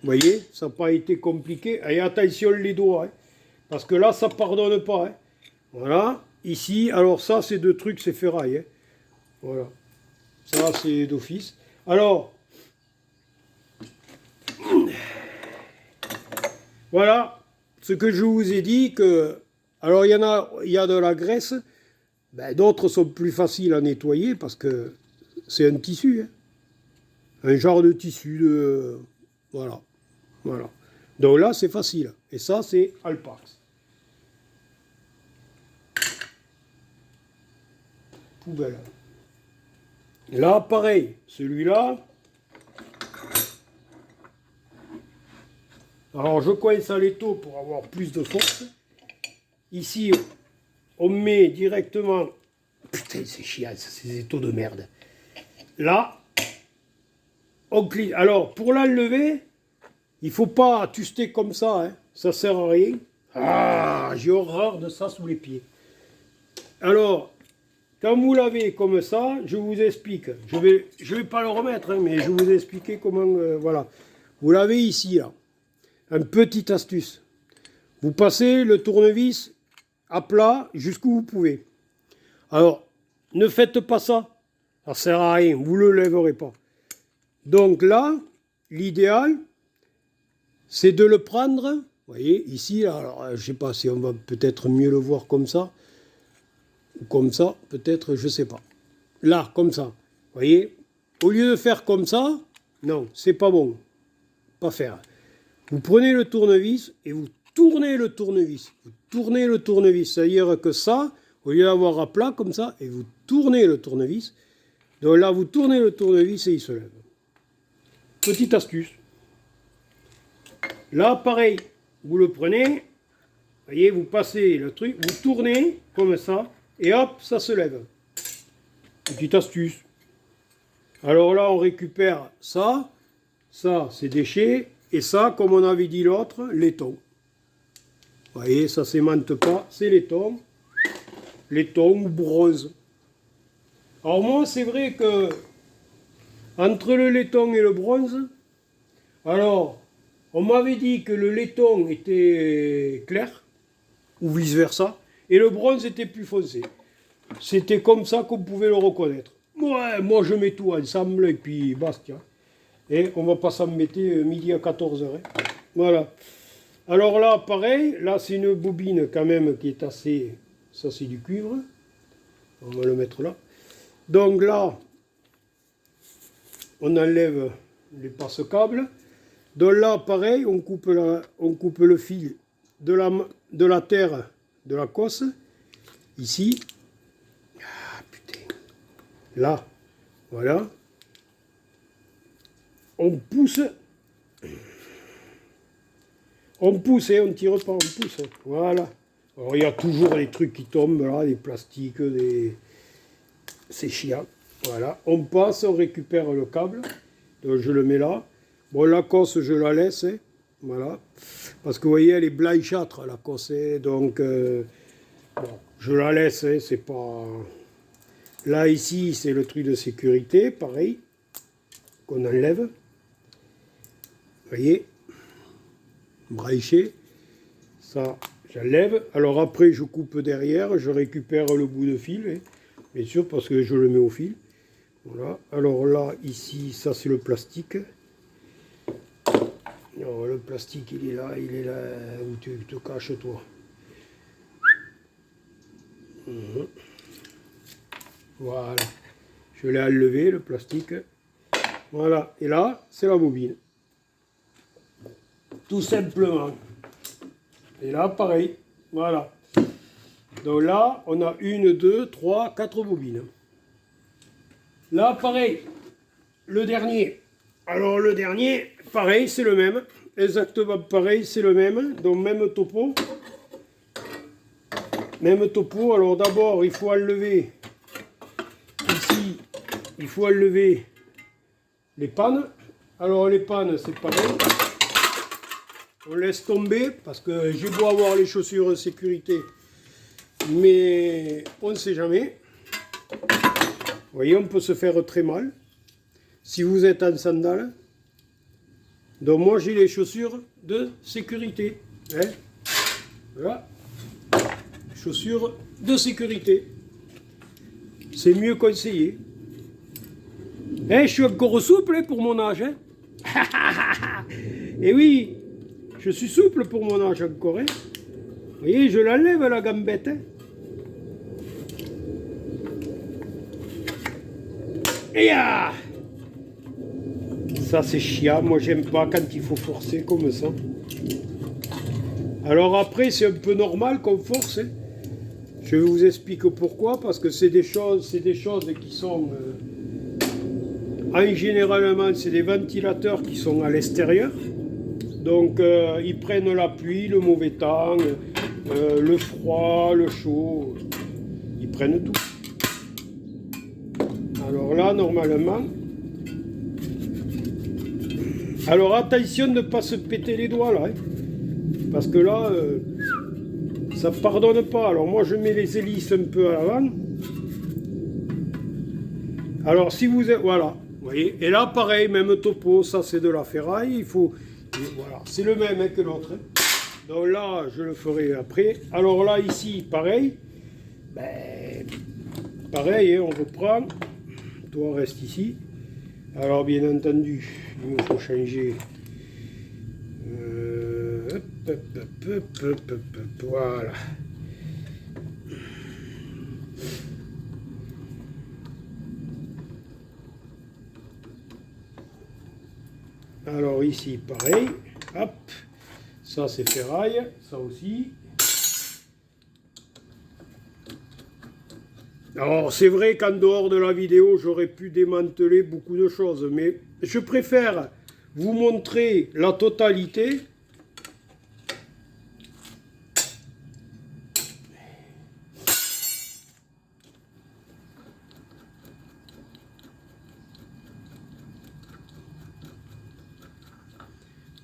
voyez, ça n'a pas été compliqué. Et attention les doigts, hein, parce que là, ça ne pardonne pas. Hein. Voilà, ici, alors ça, c'est deux trucs, c'est ferraille. Hein. Voilà, ça, c'est d'office. Alors, voilà, ce que je vous ai dit, que, alors il y a de la graisse, ben, d'autres sont plus faciles à nettoyer parce que c'est un tissu, hein. Un genre de tissu, voilà, voilà. Donc là, c'est facile, et ça, c'est Alpax. Poubelle. Là, pareil, celui-là, alors je coince à l'étau pour avoir plus de force. Ici, on met directement, putain c'est chiant, ces étaux de merde. Là, on clique. Alors, pour l'enlever, il ne faut pas tuster comme ça, hein. Ça ne sert à rien. Ah, j'ai horreur de ça sous les pieds. Alors, quand vous l'avez comme ça, je vous explique. Je vais pas le remettre, hein, mais je vais vous expliquer comment, voilà. Vous l'avez ici, là. Un petite astuce. Vous passez le tournevis à plat jusqu'où vous pouvez. Alors, ne faites pas ça. Ça ne sert à rien. Vous ne le lèverez pas. Donc là, l'idéal, c'est de le prendre. Vous voyez, ici, alors, je ne sais pas si on va peut-être mieux le voir comme ça. Ou comme ça, peut-être, je ne sais pas. Là, comme ça. Vous voyez, au lieu de faire comme ça, non, c'est pas bon. Pas faire. Vous prenez le tournevis et vous tournez le tournevis. Vous tournez le tournevis. C'est-à-dire que ça, au lieu d'avoir à plat comme ça, et vous tournez le tournevis. Donc là, vous tournez le tournevis et il se lève. Petite astuce. Là, pareil. Vous le prenez. Voyez, vous passez le truc. Vous tournez comme ça. Et hop, ça se lève. Petite astuce. Alors là, on récupère ça. Ça, c'est déchets. Et ça, comme on avait dit l'autre, laiton. Vous voyez, ça ne s'aimante pas, c'est laiton. Laiton ou bronze. Alors moi, c'est vrai que entre le laiton et le bronze, alors, on m'avait dit que le laiton était clair, ou vice-versa, et le bronze était plus foncé. C'était comme ça qu'on pouvait le reconnaître. Ouais, moi je mets tout ensemble, et puis basta. Et on va pas s'embêter midi à 14h. Hein. Voilà. Alors là, pareil, là c'est une bobine quand même qui est assez... Ça c'est du cuivre. On va le mettre là. Donc là, on enlève les passe-câbles. Donc là, pareil, on coupe le fil de la terre, de la cosse. Ici. Ah putain. Là, voilà. On pousse, et on ne tire pas, on pousse. Voilà. Alors il y a toujours des trucs qui tombent là, des plastiques, c'est chiant. Voilà. On passe, on récupère le câble. Donc je le mets là. Bon, la cosse, je la laisse. Hein. Voilà. Parce que vous voyez, elle est blanchâtre, la cosse. Hein. Donc, bon, je la laisse. Hein. C'est pas. Là, ici, c'est le truc de sécurité, pareil, qu'on enlève. Vous voyez, branché, ça j'enlève. Alors après je coupe derrière, je récupère le bout de fil, hein, bien sûr parce que je le mets au fil. Voilà. Alors là, ici, ça c'est le plastique. Alors, le plastique il est là, où tu te caches toi. Voilà, je l'ai enlevé le plastique. Voilà, et là c'est la bobine. Tout simplement. Et là, pareil. Voilà. Donc là, on a 1, 2, 3, 4 bobines. Là, pareil. Le dernier. Alors, le dernier, pareil, c'est le même. Exactement pareil, c'est le même. Donc, même topo. Même topo. Alors, d'abord, il faut enlever. Ici, il faut enlever les pannes. Alors, les pannes, c'est pareil. On laisse tomber parce que j'ai beau avoir les chaussures de sécurité, mais on ne sait jamais. Vous voyez, on peut se faire très mal si vous êtes en sandales. Donc moi j'ai les chaussures de sécurité. Hein, voilà. Chaussures de sécurité. C'est mieux conseillé. Hein, je suis encore souple hein, pour mon âge. Hein. Et oui. Je suis souple pour mon âge encore. Hein. Vous voyez, je l'enlève la gambette. Hein. Et ah, ça c'est chiant. Moi j'aime pas quand il faut forcer comme ça. Alors après c'est un peu normal qu'on force. Hein. Je vous explique pourquoi. Parce que c'est des choses qui sont... en généralement c'est des ventilateurs qui sont à l'extérieur. Donc ils prennent la pluie, le mauvais temps, le froid, le chaud, ils prennent tout. Alors là, normalement, Alors attention de ne pas se péter les doigts là, hein, parce que là, ça pardonne pas. Alors moi je mets les hélices un peu à l'avant. Alors si vous êtes, voilà, vous voyez, et là pareil, même topo, ça c'est de la ferraille, il faut, voilà, c'est le même hein, que l'autre. Hein. Donc là, je le ferai après. Alors là, ici, pareil, ben, pareil, hein, on reprend, toi reste ici. Alors bien entendu, il me faut changer. Voilà. Alors ici, pareil. Hop. Ça, c'est ferraille. Ça aussi. Alors, c'est vrai qu'en dehors de la vidéo, j'aurais pu démanteler beaucoup de choses. Mais je préfère vous montrer la totalité.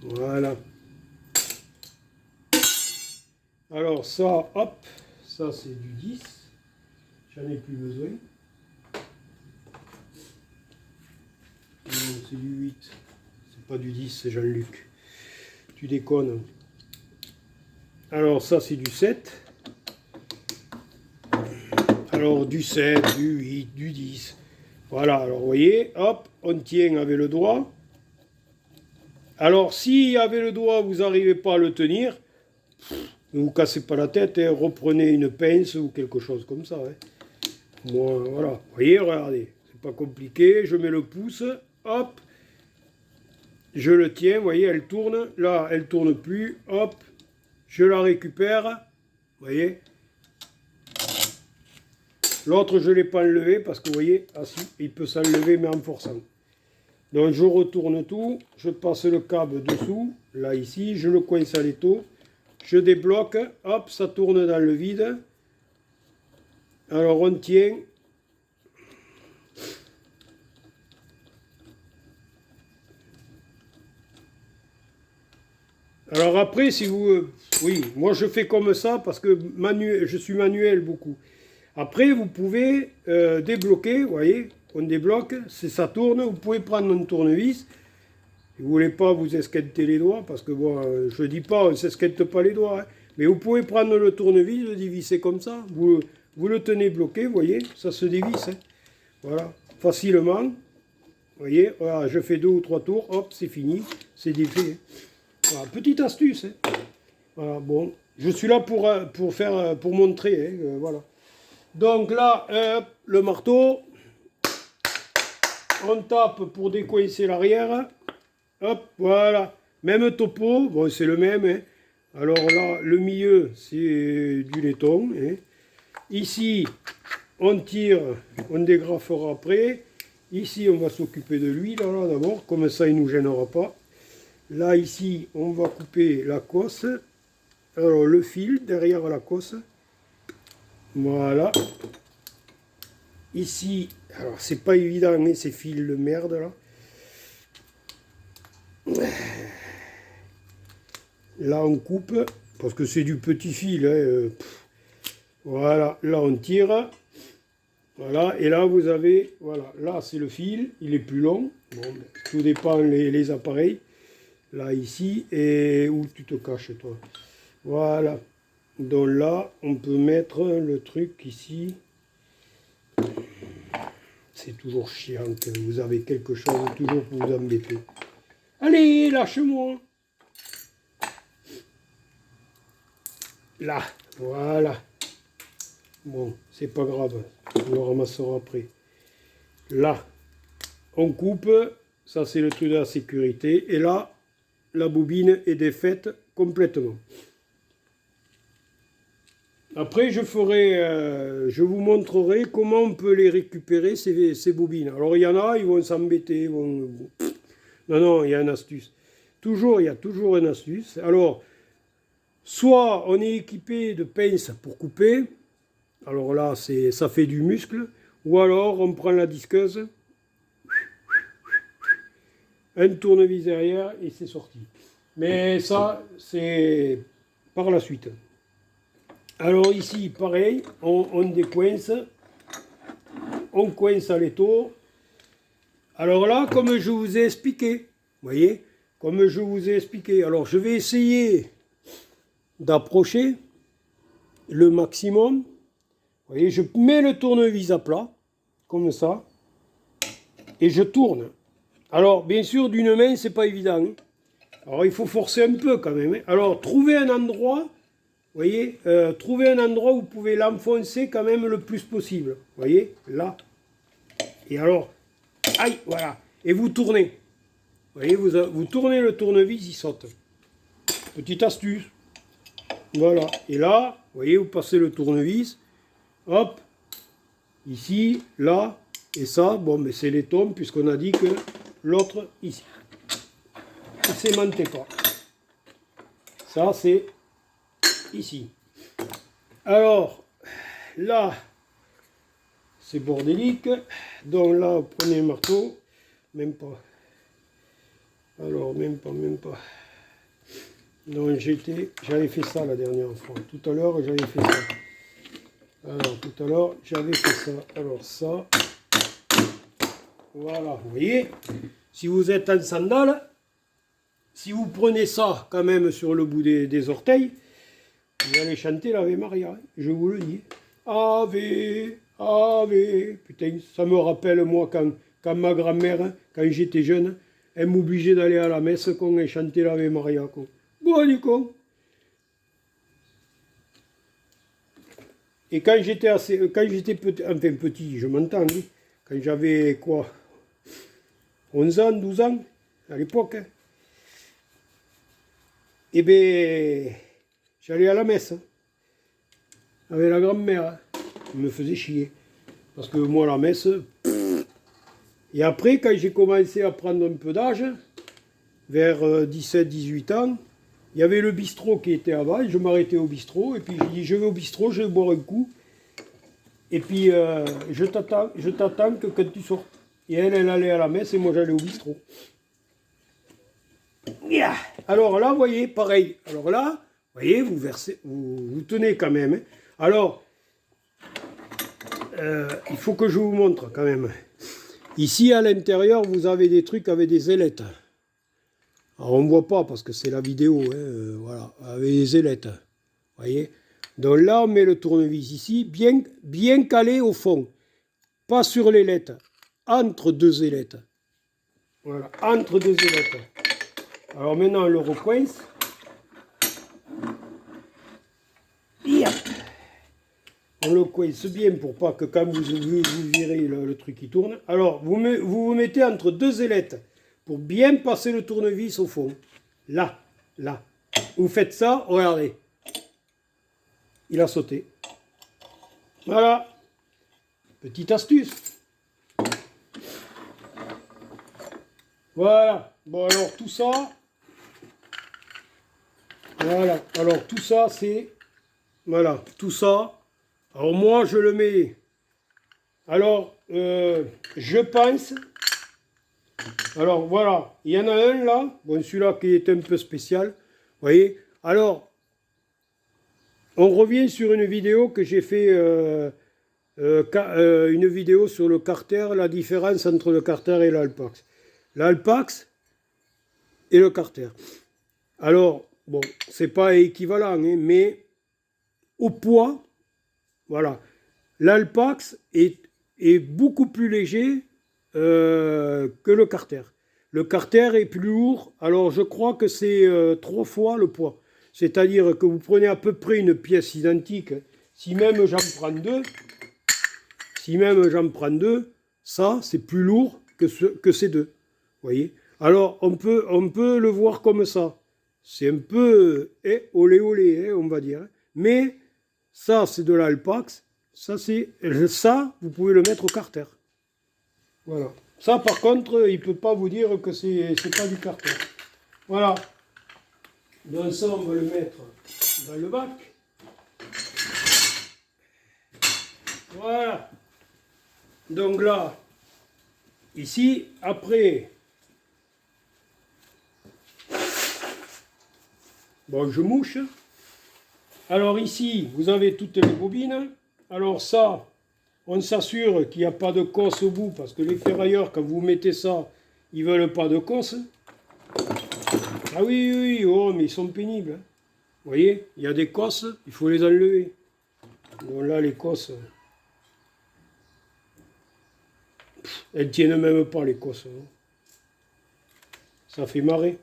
Voilà. Alors ça, hop, ça c'est du 10. J'en ai plus besoin. Non, c'est du 8. C'est pas du 10, c'est Jean-Luc. Tu déconnes. Alors ça c'est du 7. Alors du 7, du 8, du 10. Voilà, alors vous voyez, hop, on tient avec le doigt. Alors si avec le doigt vous n'arrivez pas à le tenir, ne vous cassez pas la tête, hein, reprenez une pince ou quelque chose comme ça. Hein. Moi, voilà, vous voyez, regardez, c'est pas compliqué, je mets le pouce, hop, je le tiens, vous voyez, elle tourne, là, elle tourne plus, hop, je la récupère, vous voyez. L'autre, je ne l'ai pas enlevé parce que, vous voyez, ah si, il peut s'enlever, mais en forçant. Donc, je retourne tout, je passe le câble dessous, là, ici, je le coince à l'étau, je débloque, hop, ça tourne dans le vide. Alors, on tient. Alors après, si vous... oui, moi je fais comme ça parce que je suis manuel beaucoup. Après, vous pouvez débloquer, vous voyez, on débloque, ça tourne, vous pouvez prendre un tournevis. Si vous ne voulez pas vous esquinter les doigts, parce que bon, je ne dis pas, on ne s'esquinte pas les doigts, hein, mais vous pouvez prendre le tournevis, le dévisser comme ça, vous le tenez bloqué, vous voyez, ça se dévisse, hein, voilà, facilement. Vous voyez, voilà, je fais 2 ou 3 tours, hop, c'est fini, c'est défait. Hein. Voilà, petite astuce. Hein. Voilà, bon, je suis là pour montrer, hein, voilà. Donc là, le marteau, on tape pour décoincer l'arrière. Hop, voilà. Même topo, bon, c'est le même. Hein. Alors là, le milieu, c'est du laiton. Hein. Ici, on tire, on dégrafera après. Ici, on va s'occuper de lui, là d'abord, comme ça, il ne nous gênera pas. Là, ici, on va couper la cosse. Alors, le fil derrière la cosse. Voilà. Ici, alors c'est pas évident, mais ces fils de merde là. Là, on coupe, parce que c'est du petit fil. Hein, voilà, là, on tire. Voilà, et là, vous avez, voilà, là, c'est le fil, il est plus long. Bon, tout dépend les appareils. Là, ici, et où tu te caches, toi. Voilà. Donc là, on peut mettre le truc ici. C'est toujours chiant que vous avez quelque chose toujours pour vous embêter. Allez, lâche-moi. Là, voilà. Bon, c'est pas grave, on le ramassera après. Là, on coupe, ça c'est le truc de la sécurité. Et là, la bobine est défaite complètement. Après, je vous montrerai comment on peut les récupérer, ces bobines. Alors, il y en a, ils vont s'embêter. Non, non, il y a une astuce. Il y a toujours une astuce. Alors, soit on est équipé de pinces pour couper. Alors là, ça fait du muscle. Ou alors, on prend la disqueuse. un tournevis derrière et c'est sorti. Mais ça, c'est par la suite. Alors ici, pareil, on décoince, on coince à l'étau. Alors là, comme je vous ai expliqué, vous voyez, comme je vous ai expliqué, alors je vais essayer d'approcher le maximum. Vous voyez, je mets le tournevis à plat, comme ça, et je tourne. Alors, bien sûr, d'une main, c'est pas évident. Alors, il faut forcer un peu quand même. Alors, trouvez un endroit, vous voyez, trouvez un endroit où vous pouvez l'enfoncer quand même le plus possible. Vous voyez, là. Et alors, aïe, voilà. Et vous tournez. Vous voyez, vous tournez le tournevis, il saute. Petite astuce. Voilà. Et là, vous voyez, vous passez le tournevis. Hop. Ici, là. Et ça, bon, mais c'est les tombes, puisqu'on a dit que l'autre, ici. Ne s'aimantez pas. Ça, c'est ici. Alors, là, c'est bordélique. Donc là, vous prenez le marteau. Même pas. Alors, même pas. Donc, j'avais fait ça la dernière fois. Tout à l'heure, j'avais fait ça. Alors, tout à l'heure, j'avais fait ça. Alors, ça. Voilà, vous voyez. Si vous êtes en sandales, si vous prenez ça quand même sur le bout des orteils, vous allez chanter l'Ave Maria, hein, je vous le dis. Ave, Ave. Putain, ça me rappelle moi quand ma grand-mère, hein, quand j'étais jeune, elle m'obligeait d'aller à la messe quand elle chantait l'Ave Maria. Quoi. Bon, du con. Et quand j'étais petit, enfin petit, je m'entends, hein, quand j'avais quoi, 11 ans, 12 ans, à l'époque, hein, eh bien, j'allais à la messe, hein, avec la grand-mère, hein. Elle me faisait chier. Parce que moi, la messe... Et après, quand j'ai commencé à prendre un peu d'âge, vers 17-18 ans, il y avait le bistrot qui était avant, et je m'arrêtais au bistrot, et puis j'ai dit, je vais au bistrot, je vais boire un coup, et puis je t'attends que quand tu sortes. Et elle allait à la messe, et moi j'allais au bistrot. Yeah. Alors là, vous voyez, pareil. Alors là, vous voyez, vous versez, vous tenez quand même. Hein. Alors, il faut que je vous montre quand même. Ici, à l'intérieur, vous avez des trucs avec des ailettes. Alors, on ne voit pas parce que c'est la vidéo, hein, voilà, avec des ailettes. Vous voyez. Donc là, on met le tournevis ici, bien calé au fond. Pas sur l'ailette, entre deux ailettes. Voilà, entre deux ailettes. Alors maintenant, on le recoince. On le coince bien pour pas que quand vous virez le truc qui tourne. Alors, vous vous mettez entre deux ailettes pour bien passer le tournevis au fond. Là, là. Vous faites ça, regardez. Il a sauté. Voilà. Petite astuce. Voilà. Bon, alors tout ça. Voilà. Alors tout ça, c'est... Voilà. Tout ça. Alors moi, je le mets... Alors, je pense... Alors voilà, il y en a un là, bon celui-là qui est un peu spécial, vous voyez. Alors, on revient sur une vidéo que j'ai fait, une vidéo sur le carter, la différence entre le carter et l'alpax. L'alpax et le carter. Alors, bon, c'est pas équivalent, hein, mais au poids, voilà, l'alpax est beaucoup plus léger que le carter. Le carter est plus lourd, alors je crois que c'est 3 fois le poids. C'est-à-dire que vous prenez à peu près une pièce identique, si même j'en prends deux, ça c'est plus lourd que ces deux. Voyez. Alors on peut le voir comme ça. C'est un peu olé olé, on va dire. Mais ça c'est de l'alpax, ça vous pouvez le mettre au carter. Voilà. Ça, par contre, il ne peut pas vous dire que c'est pas du carton. Voilà. Donc ça, on va le mettre dans le bac. Voilà. Donc là, ici, après, Bon, je mouche. Alors ici, vous avez toutes les bobines. Alors ça, on s'assure qu'il n'y a pas de cosse au bout, parce que les ferrailleurs, quand vous mettez ça, ils ne veulent pas de cosse. Ah oui, oui, oh, mais ils sont pénibles. Hein. Vous voyez, il y a des cosses, il faut les enlever. Donc là, les cosses, elles tiennent même pas, les cosses. Hein. Ça fait marrer.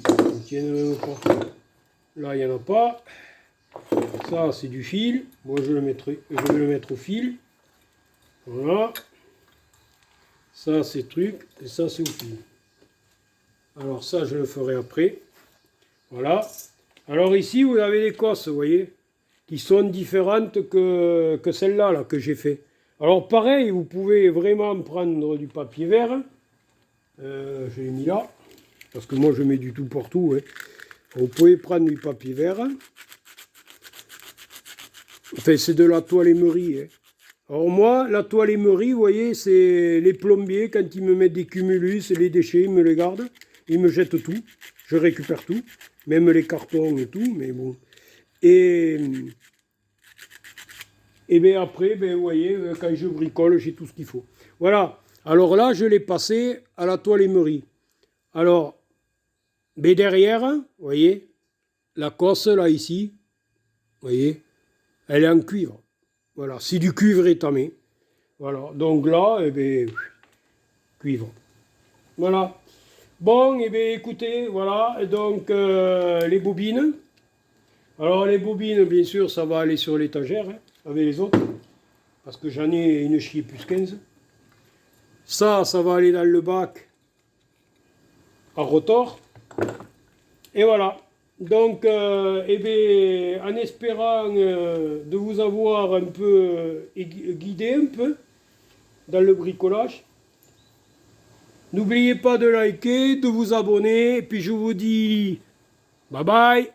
Elles tiennent même pas. Là, il n'y en a pas. Ça, c'est du fil. Moi, je vais le mettre au fil. Voilà. Ça, c'est truc. Et ça, c'est au fil. Alors ça, je le ferai après. Voilà. Alors ici, vous avez les cosses, vous voyez, qui sont différentes que celle-là, là, que j'ai fait. Alors pareil, vous pouvez vraiment prendre du papier vert. Je l'ai mis là, parce que moi, je mets du tout partout. Hein. Vous pouvez prendre du papier vert. Enfin, c'est de la toile émerie. Hein. Alors moi, la toile émerie, vous voyez, c'est les plombiers, quand ils me mettent des cumulus, les déchets, ils me les gardent. Ils me jettent tout. Je récupère tout. Même les cartons et tout, mais bon. Et bien après, ben, vous voyez, quand je bricole, j'ai tout ce qu'il faut. Voilà. Alors là, je l'ai passé à la toile émerie. Alors, ben derrière, vous voyez, la cosse, là, ici, vous voyez, elle est en cuivre. Voilà, c'est du cuivre étamé. Voilà, donc là, eh bien, cuivre. Voilà. Bon, eh bien, écoutez, voilà, donc les bobines. Alors les bobines, bien sûr, ça va aller sur l'étagère, hein, avec les autres, parce que j'en ai une chier plus 15. Ça va aller dans le bac à rotor. Et voilà. Donc, eh bien, en espérant de vous avoir un peu guidé un peu dans le bricolage, n'oubliez pas de liker, de vous abonner, et puis je vous dis bye bye.